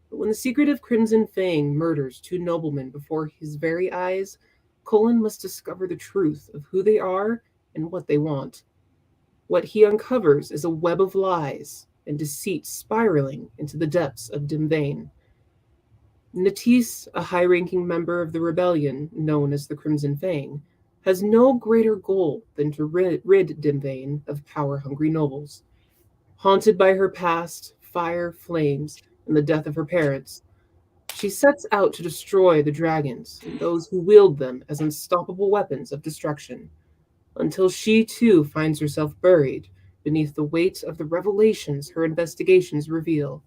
But when the secretive Crimson Fang murders two noblemen before his very eyes, Cullen must discover the truth of who they are and what they want. What he uncovers is a web of lies and deceit spiraling into the depths of Dimvain. Natisse, a high-ranking member of the rebellion known as the Crimson Fang, has no greater goal than to rid Dimvain of power-hungry nobles. Haunted by her past, fire, flames, and the death of her parents, She sets out to destroy the dragons and those who wield them as unstoppable weapons of destruction, until she too finds herself buried beneath the weight of the revelations her investigations reveal.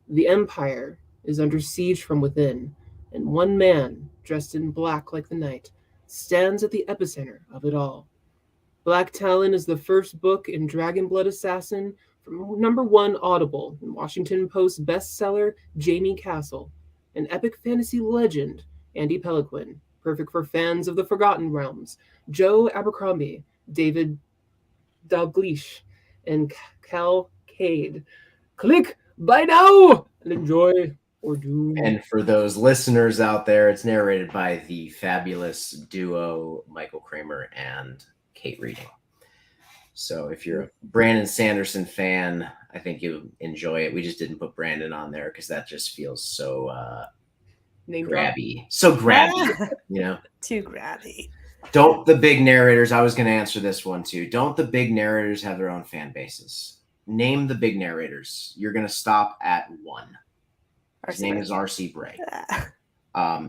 The Empire is under siege from within, and one man, dressed in black like the night, stands at the epicenter of it all. Black Talon is the first book in Dragon Blood Assassin from #1 Audible and Washington Post bestseller Jamie Castle, an epic fantasy legend, Andy Peliquin, perfect for fans of the Forgotten Realms, Joe Abercrombie, David Dalgleish, and Cal Cade. Click buy now and enjoy or doom. And for those listeners out there, it's narrated by the fabulous duo Michael Kramer and Kate Reading. So if you're a Brandon Sanderson fan, I think you'll enjoy it. We just didn't put Brandon on there because that just feels so grabby. So grabby, you know? Too grabby. Don't the big narrators, I was going to answer this one too. Don't the big narrators have their own fan bases? Name the big narrators. You're going to stop at one. His name is R.C. Bray.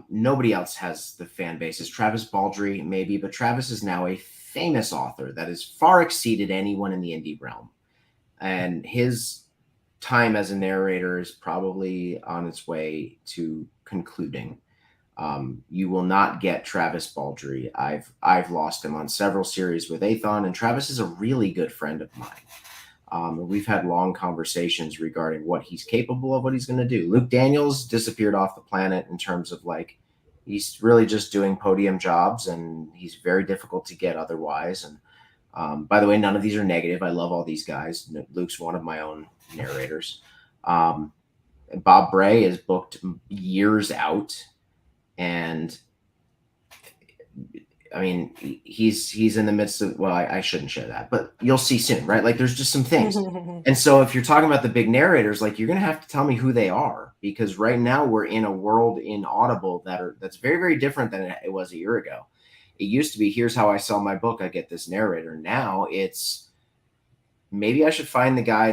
Nobody else has the fan bases. Travis Baldry, maybe, but Travis is now a famous author that has far exceeded anyone in the indie realm. And his time as a narrator is probably on its way to concluding. You will not get Travis Baldry. I've lost him on several series with Aethon, and Travis is a really good friend of mine. We've had long conversations regarding what he's capable of, what he's going to do. Luke Daniels disappeared off the planet in terms of like, he's really just doing podium jobs, and he's very difficult to get otherwise. And by the way, none of these are negative. I love all these guys. Luke's one of my own narrators. Bob Bray is booked years out. And I mean, he's in the midst of, well, I shouldn't share that, but you'll see soon, right? Like there's just some things. And so if you're talking about the big narrators, like you're going to have to tell me who they are, because right now we're in a world in Audible that's very, very different than it was a year ago. It used to be, here's how I sell my book. I get this narrator. Now it's, maybe I should find the guy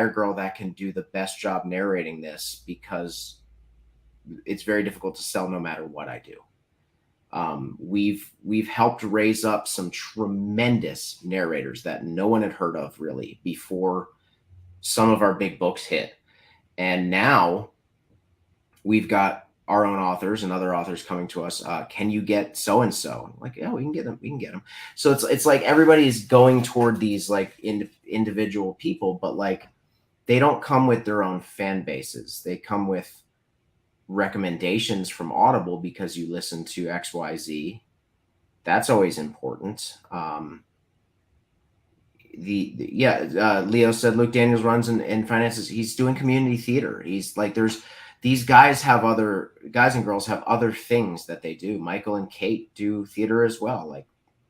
or girl that can do the best job narrating this, because it's very difficult to sell no matter what I do. We've helped raise up some tremendous narrators that no one had heard of really before some of our big books hit. And now we've got our own authors and other authors coming to us. Can you get so-and-so? Like, yeah, we can get them. We can get them. So it's like everybody's going toward these like individual people, but like they don't come with their own fan bases. They come with recommendations from Audible because you listen to XYZ. That's always important. Leo said Luke Daniels runs in finances. He's doing community theater. He's like, these guys and girls have other things that they do. Michael and Kate do theater as well. Like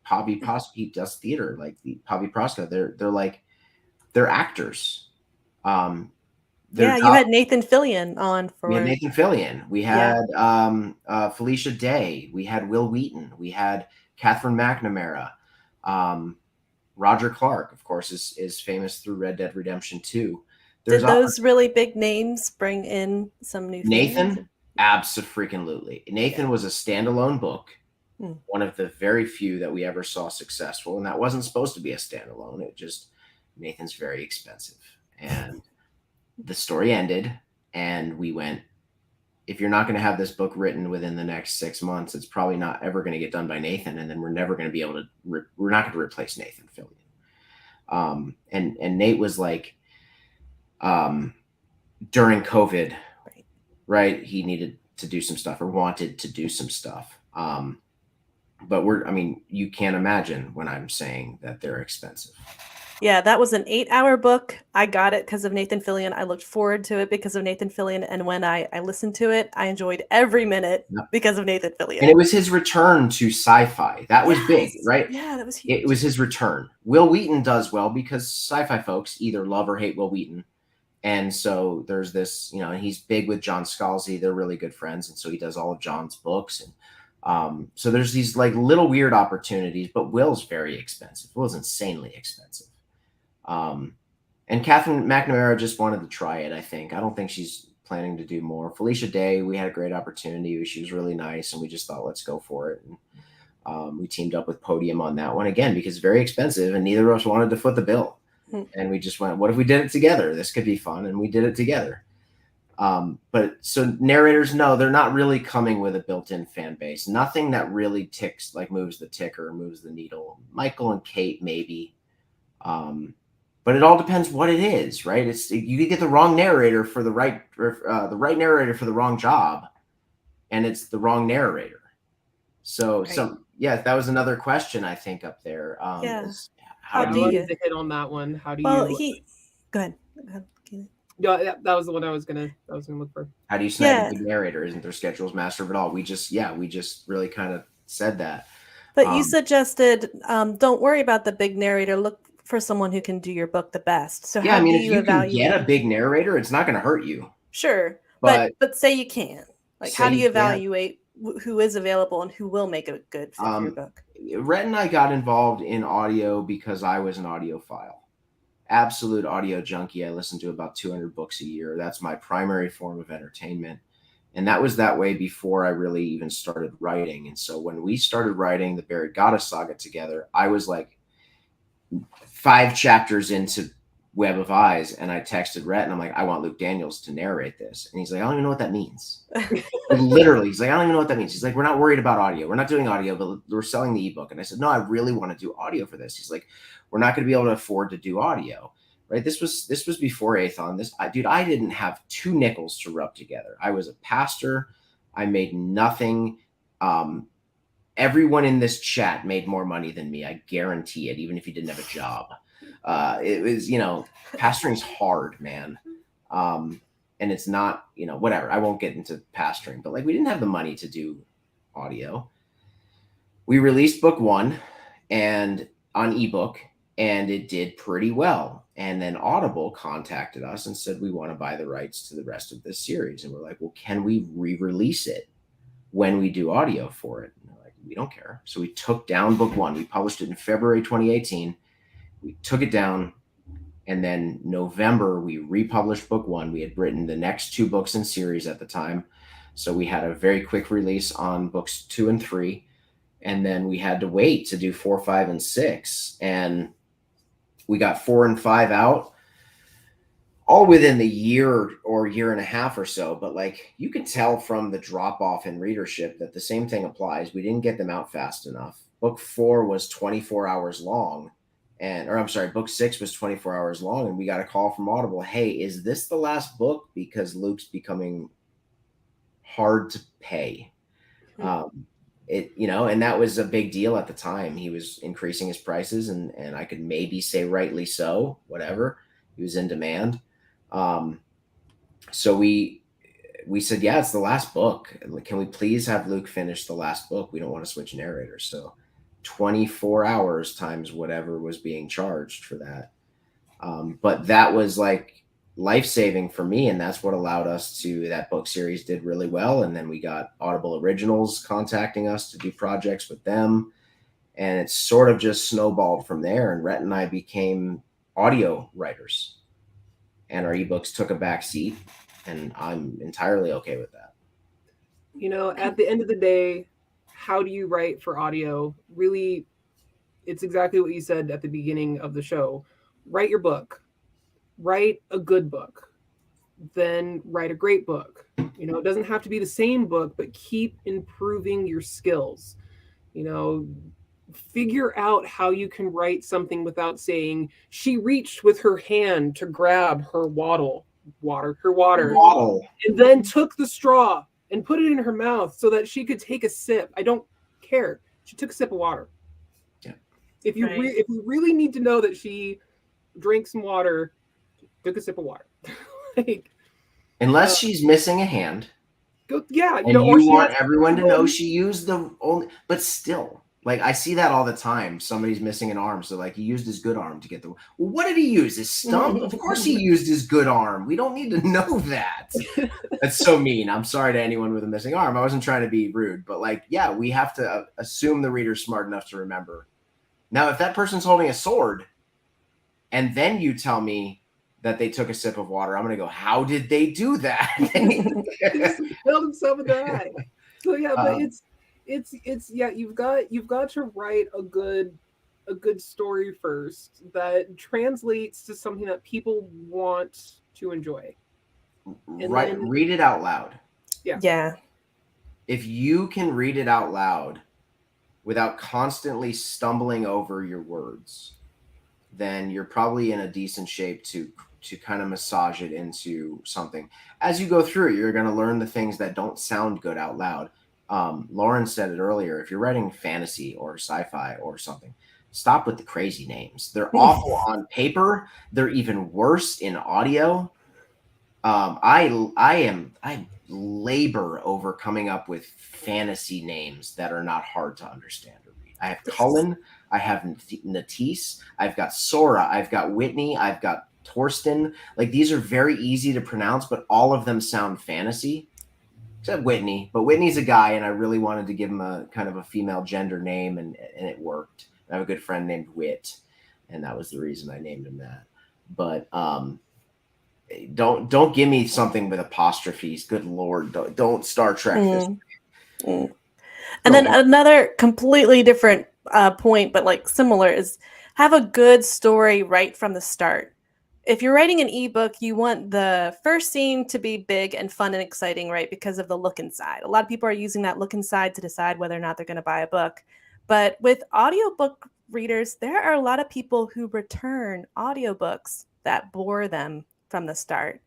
Pavi Proska does theater. Like Pavi Proska, they're actors. You had Nathan Fillion on for. We had Nathan Fillion. We had Felicia Day. We had Will Wheaton. We had Catherine McNamara. Roger Clark, of course, is famous through Red Dead Redemption 2. Did those really big names bring in some new Nathan? things? Absolutely. Nathan was a standalone book, one of the very few that we ever saw successful, and that wasn't supposed to be a standalone. Nathan's very expensive. And the story ended, and we went, if you're not going to have this book written within the next 6 months, it's probably not ever going to get done by Nathan, and then we're never going to be able to, we're not going to replace Nathan Fillion. And Nate was like, during COVID, right? He needed to do some stuff or wanted to do some stuff. But you can't imagine when I'm saying that they're expensive. Yeah, that was an 8-hour book. I got it because of Nathan Fillion. I looked forward to it because of Nathan Fillion. And when I listened to it, I enjoyed every minute because of Nathan Fillion. And it was his return to sci-fi. That was big, right? Yeah, that was huge. It was his return. Will Wheaton does well because sci-fi folks either love or hate Will Wheaton. And so there's this, and he's big with John Scalzi. They're really good friends. And so he does all of John's books. And so there's these like little weird opportunities, but Will's very expensive. Will's insanely expensive. And Catherine McNamara just wanted to try it, I think. I don't think she's planning to do more. Felicia Day, we had a great opportunity. She was really nice, and we just thought, let's go for it. And we teamed up with Podium on that one again because it's very expensive, and neither of us wanted to foot the bill. And we just went, what if we did it together? This could be fun, and we did it together. But so narrators, no, they're not really coming with a built-in fan base. Nothing that really ticks, like moves the ticker, moves the needle. Michael and Kate, maybe. But it all depends what it is, right? You could get the wrong narrator for the right narrator for the wrong job, and it's the wrong narrator. So, that was another question I think up there. How do you hit on that one? How do you? Go ahead. Yeah, that was the one I was gonna look for. How do you snag a big narrator? Isn't their schedules master of it all? We just really kind of said that. But you suggested don't worry about the big narrator. Look for someone who can do your book the best. So yeah, how I mean, do if you you evaluate? can get a big narrator, it's not going to hurt you. Sure, but say you can't. Like, how do you evaluate who is available and who will make a good fit for your book? Rhett and I got involved in audio because I was an audiophile. Absolute audio junkie. I listen to about 200 books a year. That's my primary form of entertainment. And that was that way before I really even started writing. And so when we started writing the Buried Goddess saga together, I was like 5 chapters into Web of Eyes, and I texted Rhett, and I'm like, I want Luke Daniels to narrate this. And he's like, I don't even know what that means. Literally, he's like, I don't even know what that means. He's like, we're not worried about audio. We're not doing audio, but we're selling the ebook. And I said, no, I really want to do audio for this. He's like, we're not going to be able to afford to do audio, right? This was before Aethon. I didn't have 2 nickels to rub together. I was a pastor. I made nothing. Everyone in this chat made more money than me. I guarantee it, even if you didn't have a job. It was, pastoring's hard, man. And it's not, whatever. I won't get into pastoring, but we didn't have the money to do audio. We released book 1 and on ebook, and it did pretty well. And then Audible contacted us and said, we want to buy the rights to the rest of this series. And we're like, well, can we re-release it when we do audio for it? And they're like, we don't care. So we took down book 1. We published it in February 2018. We took it down. And then November, we republished book 1. We had written the next 2 books in series at the time. So we had a very quick release on books 2 and 3. And then we had to wait to do 4, 5, and 6. And we got 4 and 5 out all within the year or year and a half or so. But you can tell from the drop off in readership that the same thing applies. We didn't get them out fast enough. Book 4 was 24 hours long. Book 6 was 24 hours long. And we got a call from Audible. Hey, is this the last book? Because Luke's becoming hard to pay. And that was a big deal at the time. He was increasing his prices, and I could maybe say rightly so, whatever. He was in demand. So we said, yeah, it's the last book. Can we please have Luke finish the last book? We don't want to switch narrators. So 24 hours times whatever was being charged for that. But that was life-saving for me, and that's what allowed us that book series did really well. And then we got Audible Originals contacting us to do projects with them, and it sort of just snowballed from there. And Rhett and I became audio writers, and our ebooks took a back seat, and I'm entirely okay with that. At the end of the day, how do you write for audio? Really, it's exactly what you said at the beginning of the show. Write your book. Write a good book, then write a great book. It doesn't have to be the same book, but keep improving your skills. Figure out how you can write something without saying, she reached with her hand to grab her water, and then took the straw and put it in her mouth so that she could take a sip. I don't care. She took a sip of water. Yeah. If you really need to know that she drank some water, took a sip of water. Unless she's missing a hand. And you want everyone to know she used the only, but still, I see that all the time. Somebody's missing an arm. So he used his good arm to get the, well, what did he use? His stump? Of course he used his good arm. We don't need to know that. That's so mean. I'm sorry to anyone with a missing arm. I wasn't trying to be rude, but we have to assume the reader's smart enough to remember. Now, if that person's holding a sword and then you tell me, that they took a sip of water, I'm going to go, how did they do that? Held himself in their eye. So yeah, but it's yeah, you've got to write a good story first that translates to something that people want to enjoy. Read it out loud. Yeah. If you can read it out loud without constantly stumbling over your words, then you're probably in a decent shape to kind of massage it into something. As you go through it, you're going to learn the things that don't sound good out loud. Lauren said it earlier. If you're writing fantasy or sci-fi or something, stop with the crazy names. They're awful on paper. They're even worse in audio. I labor over coming up with fantasy names that are not hard to understand or read. I have Cullen, I have Natisse, I've got Sora, I've got Whitney, I've got Torsten. Like, these are very easy to pronounce, but all of them sound fantasy. Except Whitney, but Whitney's a guy, and I really wanted to give him a kind of a female gender name, and it worked. I have a good friend named Wit, and that was the reason I named him that. But don't give me something with apostrophes. Good Lord, don't Star Trek this. And then another completely different point, but like similar, is have a good story right from the start. If you're writing an ebook, you want the first scene to be big and fun and exciting, right? Because of the look inside. A lot of people are using that look inside to decide whether or not they're going to buy a book. But with audiobook readers, there are a lot of people who return audiobooks that bore them from the start.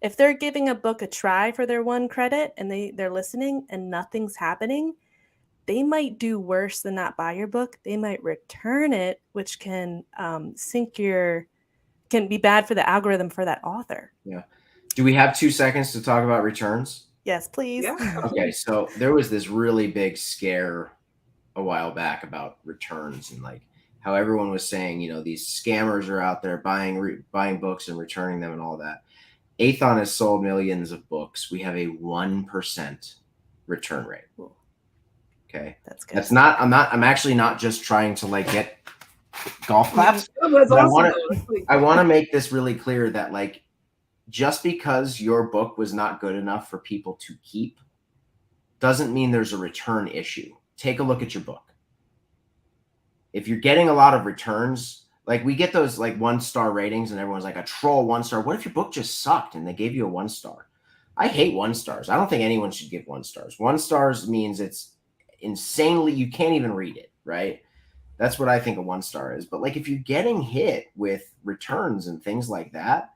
If they're giving a book a try for their one credit and they're listening and nothing's happening, they might do worse than not buy your book. They might return it, which can can be bad for the algorithm for that author. Yeah. Do we have 2 seconds to talk about returns? Yes, please. Yeah. Okay, so there was this really big scare a while back about returns, and like how everyone was saying, these scammers are out there buying books and returning them and all that. Aethon has sold millions of books. We have a 1% return rate. Okay. That's good. I'm actually not just trying to like get golf claps. That's awesome. I want to make this really clear that like, just because your book was not good enough for people to keep doesn't mean there's a return issue. Take a look at your book. If you're getting a lot of returns, like we get those like 1-star ratings and everyone's like, a troll 1 star. What if your book just sucked and they gave you a 1 star? I hate 1 stars. I don't think anyone should give 1 stars. 1 stars means it's insanely, you can't even read it, right? That's what I think a 1 star is. But like, if you're getting hit with returns and things like that,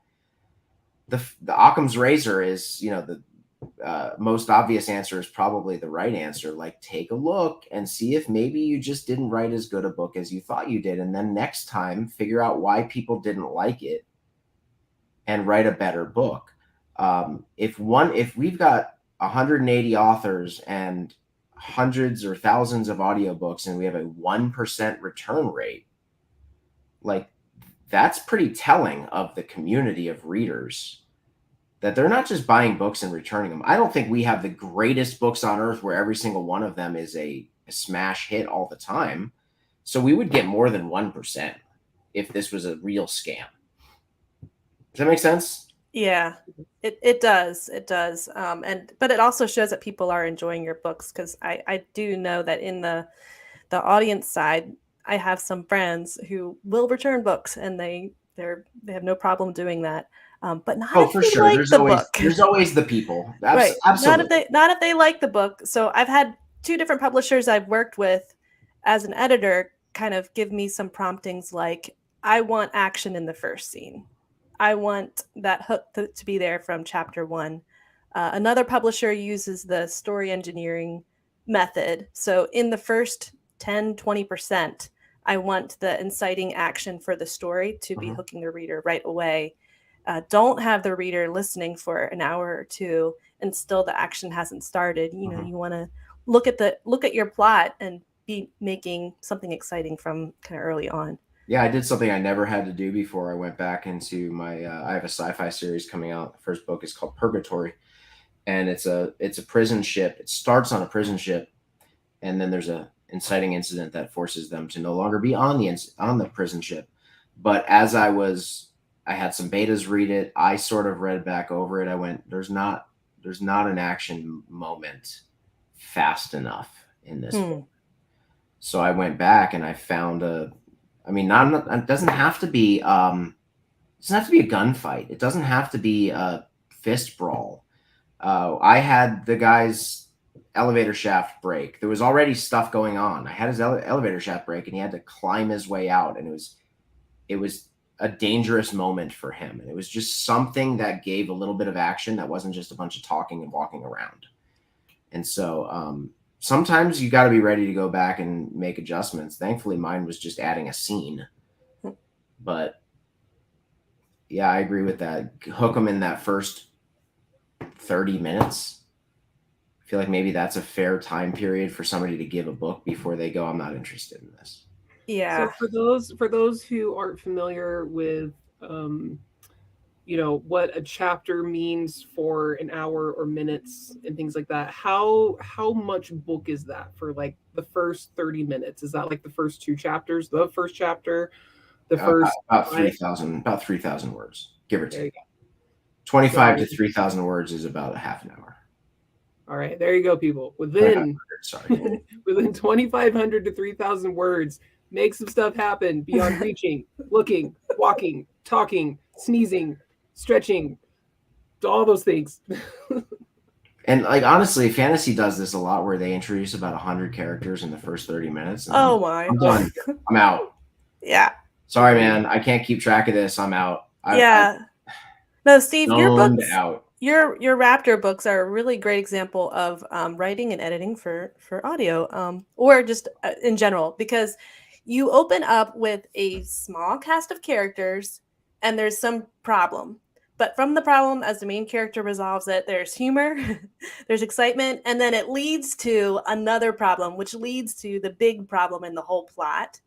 the Occam's razor is, the most obvious answer is probably the right answer. Like, take a look and see if maybe you just didn't write as good a book as you thought you did. And then next time, figure out why people didn't like it and write a better book. If we've got 180 authors and hundreds or thousands of audiobooks and we have a 1% return rate, like, that's pretty telling of the community of readers, that they're not just buying books and returning them. I don't think we have the greatest books on earth where every single one of them is a smash hit all the time. So we would get more than 1% if this was a real scam. Does that make sense? Yeah, it does. It does. But it also shows that people are enjoying your books, because I do know that in the audience side, I have some friends who will return books, and they have no problem doing that. But not if for they sure. like There's the always book. there's always the people. Right. Absolutely. Not if they like the book. So I've had 2 different publishers I've worked with as an editor kind of give me some promptings like, I want action in the first scene. I want that hook to be there from chapter 1. Another publisher uses the story engineering method. So in the first 10, 20%, I want the inciting action for the story to be hooking the reader right away. Don't have the reader listening for an hour or 2 and still the action hasn't started. You want to look at your plot and be making something exciting from kind of early on. Yeah, I did something I never had to do before. I went back into my I have a sci-fi series coming out. The first book is called Purgatory, and it's a prison ship. It starts on a prison ship, and then there's a inciting incident that forces them to no longer be on the prison ship. But as I was I had some betas read it. I sort of read back over it. I went, there's not an action moment fast enough in this book. So I went back and I found it doesn't have to be a gunfight. It doesn't have to be a fist brawl. I had the guy's elevator shaft break. There was already stuff going on. I had his elevator shaft break, and he had to climb his way out, and it was a dangerous moment for him. And it was just something that gave a little bit of action that wasn't just a bunch of talking and walking around. And so sometimes you got to be ready to go back and make adjustments. Thankfully, mine was just adding a scene. But yeah, I agree with that. Hook them in that first 30 minutes. I feel like maybe that's a fair time period for somebody to give a book before they go, I'm not interested in this. Yeah. So for those who aren't familiar with what a chapter means for an hour or minutes and things like that, how much book is that for like the first 30 minutes? Is that like the first 2 chapters, the first chapter, the first about 3,000 words, give or take. 25 to 3,000 words is about a half an hour. All right, there you go, people. Within 2,500 to 3,000 words, make some stuff happen beyond reaching, looking, walking, talking, sneezing, stretching, all those things. And like honestly, fantasy does this a lot, where they introduce about 100 characters in the first 30 minutes. Oh my! I'm done. I'm out. Yeah. Sorry, man. I can't keep track of this. I'm out. No, Steve, your books. Out. Your Raptor books are a really great example of writing and editing for audio, or just in general, because you open up with a small cast of characters and there's some problem. But from the problem, as the main character resolves it, there's humor, there's excitement, and then it leads to another problem, which leads to the big problem in the whole plot.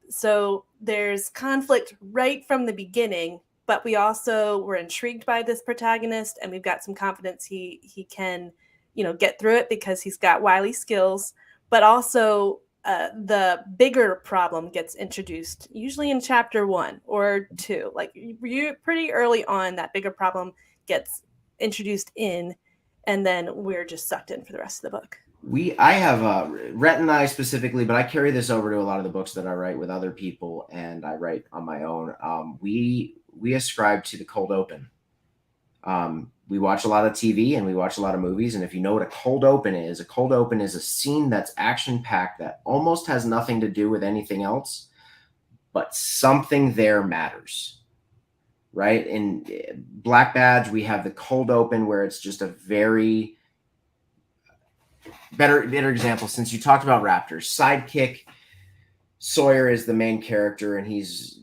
So there's conflict right from the beginning, but we also were intrigued by this protagonist, and we've got some confidence he can, get through it because he's got wily skills. But also the bigger problem gets introduced usually in chapter 1 or 2. Like you pretty early on, that bigger problem gets introduced in, and then we're just sucked in for the rest of the book. I have Rhett and I specifically, but I carry this over to a lot of the books that I write with other people and I write on my own. We ascribe to the cold open. We watch a lot of TV and we watch a lot of movies. And if you know what a cold open is a scene that's action packed that almost has nothing to do with anything else, but something there matters. Right? In Black Badge, we have the cold open where it's just a very better example. Since you talked about Raptors, sidekick Sawyer is the main character, and he's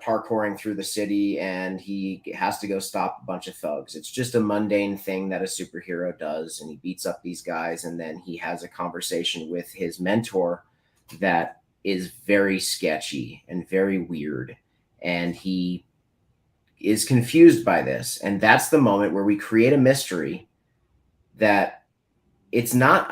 parkouring through the city, and he has to go stop a bunch of thugs. It's just a mundane thing that a superhero does, and he beats up these guys, and then he has a conversation with his mentor that is very sketchy and very weird, and he is confused by this. And that's the moment where we create a mystery that it's not,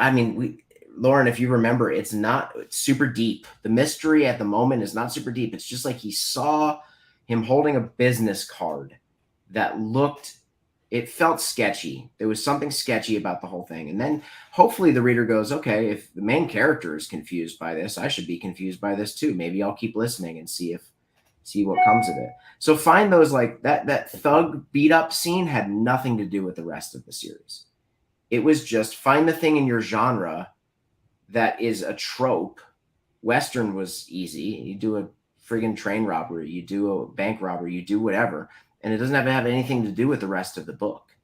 Lauren, if you remember, it's not super deep. The mystery at the moment is not super deep. It's just like he saw him holding a business card that it felt sketchy. There was something sketchy about the whole thing. And then hopefully the reader goes, okay, if the main character is confused by this, I should be confused by this too. Maybe I'll keep listening and see what comes of it. So find those, like that thug beat up scene had nothing to do with the rest of the series. It was just find the thing in your genre that is a trope. Western was easy. You do a friggin' train robbery, you do a bank robbery, you do whatever, and it doesn't have anything to do with the rest of the book.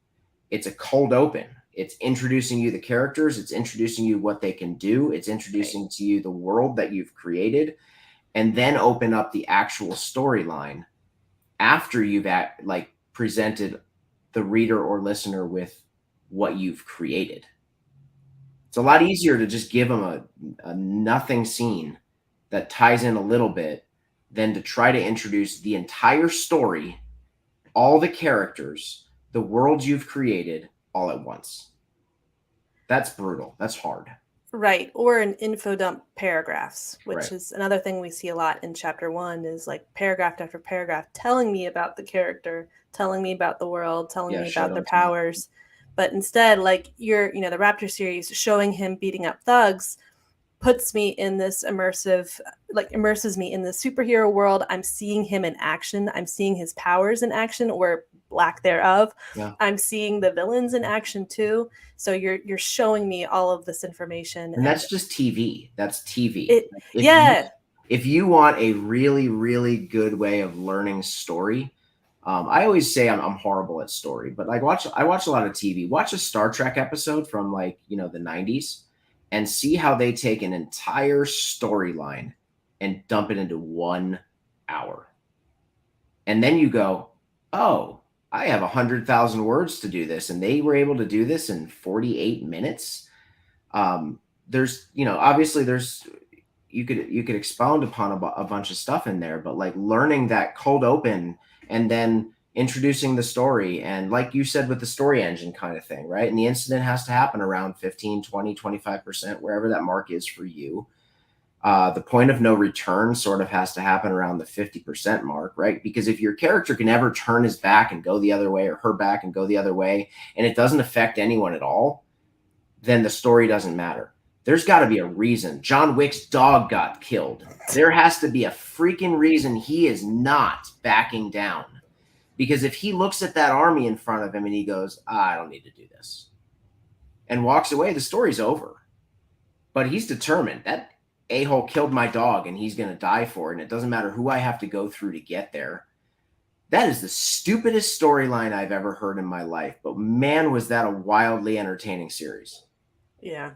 It's a cold open. It's introducing you the characters. It's introducing you what they can do. It's introducing to you the world that you've created, and then open up the actual storyline after you've presented the reader or listener with what you've created. It's a lot easier to just give them a nothing scene that ties in a little bit than to try to introduce the entire story, all the characters, the world you've created all at once. That's brutal. That's hard. Right, or an info dump paragraphs, which Right. is another thing we see a lot in chapter 1 is like paragraph after paragraph telling me about the character, telling me about the world, telling me show about their don't tell. powers. But instead, like the Raptor series showing him beating up thugs puts me in this immerses me in the superhero world. I'm seeing him in action. I'm seeing his powers in action or lack thereof. Yeah. I'm seeing the villains in action too. So you're showing me all of this information. And that's just TV. That's TV. If you want a really, really good way of learning story, I always say I'm horrible at story, but I watch a lot of TV. Watch a Star Trek episode from the 90s and see how they take an entire storyline and dump it into 1 hour. And then you go, oh, I have 100,000 words to do this. And they were able to do this in 48 minutes. There's, obviously you could expound upon a bunch of stuff in there, but like learning that cold open and then introducing the story. And like you said, with the story engine kind of thing, right? And the incident has to happen around 15, 20, 25%, wherever that mark is for you. The point of no return sort of has to happen around the 50% mark, right? Because if your character can ever turn his back and go the other way, or her back and go the other way, and it doesn't affect anyone at all, then the story doesn't matter. There's got to be a reason. John Wick's dog got killed. There has to be a freaking reason he is not backing down. Because if he looks at that army in front of him and he goes, I don't need to do this, and walks away, the story's over. But he's determined. That a-hole killed my dog and he's going to die for it, and it doesn't matter who I have to go through to get there. That is the stupidest storyline I've ever heard in my life. But man, was that a wildly entertaining series. Yeah.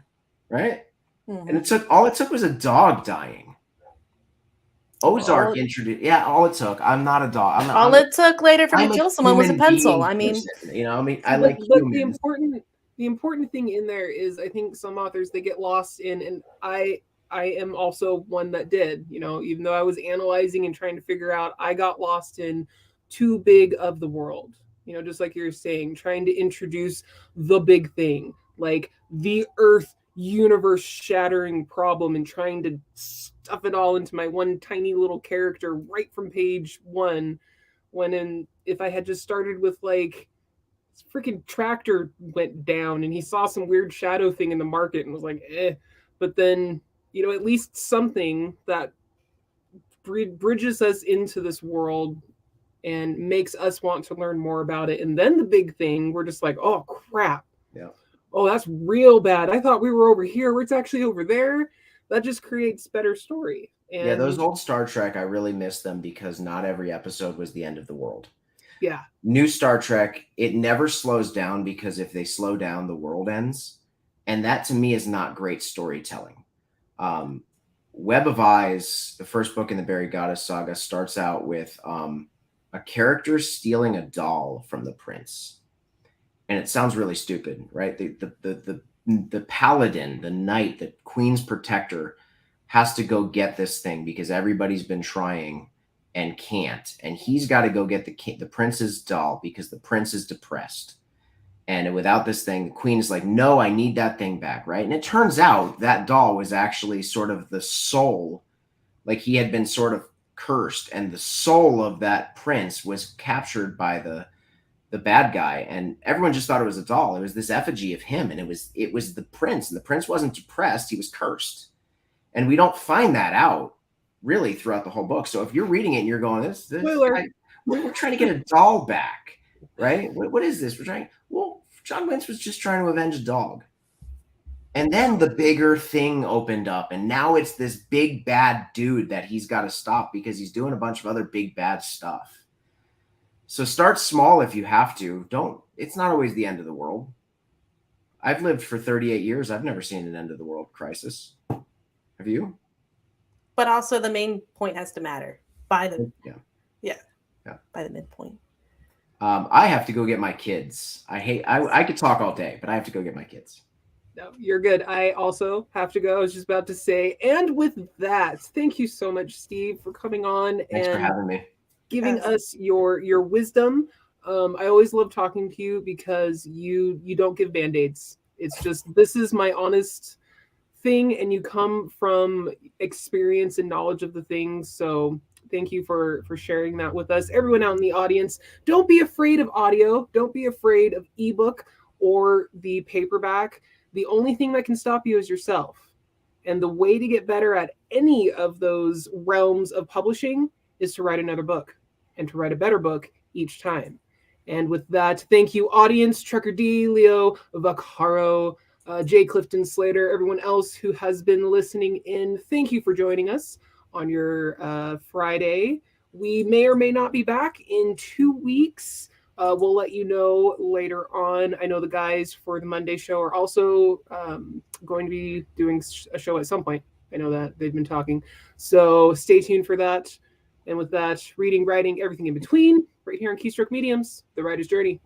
Right? Mm-hmm. And all it took was a dog dying. Ozark introduced. Yeah, all it took. I'm not a dog. It took later for me to kill someone was a pencil. I mean, I like humans. The important thing in there is I think some authors they get lost in, and I am also one that did. Even though I was analyzing and trying to figure out, I got lost in too big of the world. Just like you're saying, trying to introduce the big thing, like the Earth universe shattering problem, and trying to stuff it all into my one tiny little character right from page 1, if I had just started with like this freaking tractor went down and he saw some weird shadow thing in the market and was like but then at least something that bridges us into this world and makes us want to learn more about it. And then the big thing, we're just like, oh crap, oh, that's real bad. I thought we were over here. It's actually over there. That just creates better story. And those old Star Trek, I really miss them because not every episode was the end of the world. Yeah. New Star Trek, it never slows down, because if they slow down, the world ends. And that to me is not great storytelling. Web of Eyes, the first book in the Barry Goddess saga, starts out with a character stealing a doll from the prince. And it sounds really stupid, right? The paladin, the knight, the queen's protector, has to go get this thing because everybody's been trying and can't. And he's got to go get the prince's doll because the prince is depressed. And without this thing, the queen is like, no, I need that thing back, right? And it turns out that doll was actually sort of the soul, like he had been sort of cursed, and the soul of that prince was captured by the bad guy, and everyone just thought it was a doll. It was this effigy of him, and it was the prince, and the prince wasn't depressed, he was cursed. And we don't find that out really throughout the whole book. So if you're reading it and you're going, this we're trying to get a doll back, right? What is this? John Wentz was just trying to avenge a dog. And then the bigger thing opened up, and now it's this big bad dude that he's got to stop because he's doing a bunch of other big bad stuff. So start small if you have to. It's not always the end of the world. I've lived for 38 years. I've never seen an end of the world crisis. Have you? But also the main point has to matter by the by the midpoint. I have to go get my kids. I could talk all day, but I have to go get my kids. No, you're good. I also have to go. I was just about to say, and with that, thank you so much, Steve, for coming on. Thanks for having me. Giving us your wisdom. I always love talking to you because you don't give band-aids. It's just, this is my honest thing, and you come from experience and knowledge of the things. So thank you for sharing that with us. Everyone out in the audience, don't be afraid of audio. Don't be afraid of ebook or the paperback. The only thing that can stop you is yourself. And the way to get better at any of those realms of publishing is to write another book, and to write a better book each time. And with that, thank you, audience, Trucker D, Leo, Vaccaro, Jay Clifton Slater, everyone else who has been listening in. Thank you for joining us on your Friday. We may or may not be back in 2 weeks. We'll let you know later on. I know the guys for the Monday show are also going to be doing a show at some point. I know that they've been talking. So stay tuned for that. And with that, reading, writing, everything in between, right here on Keystroke Mediums, The Writer's Journey.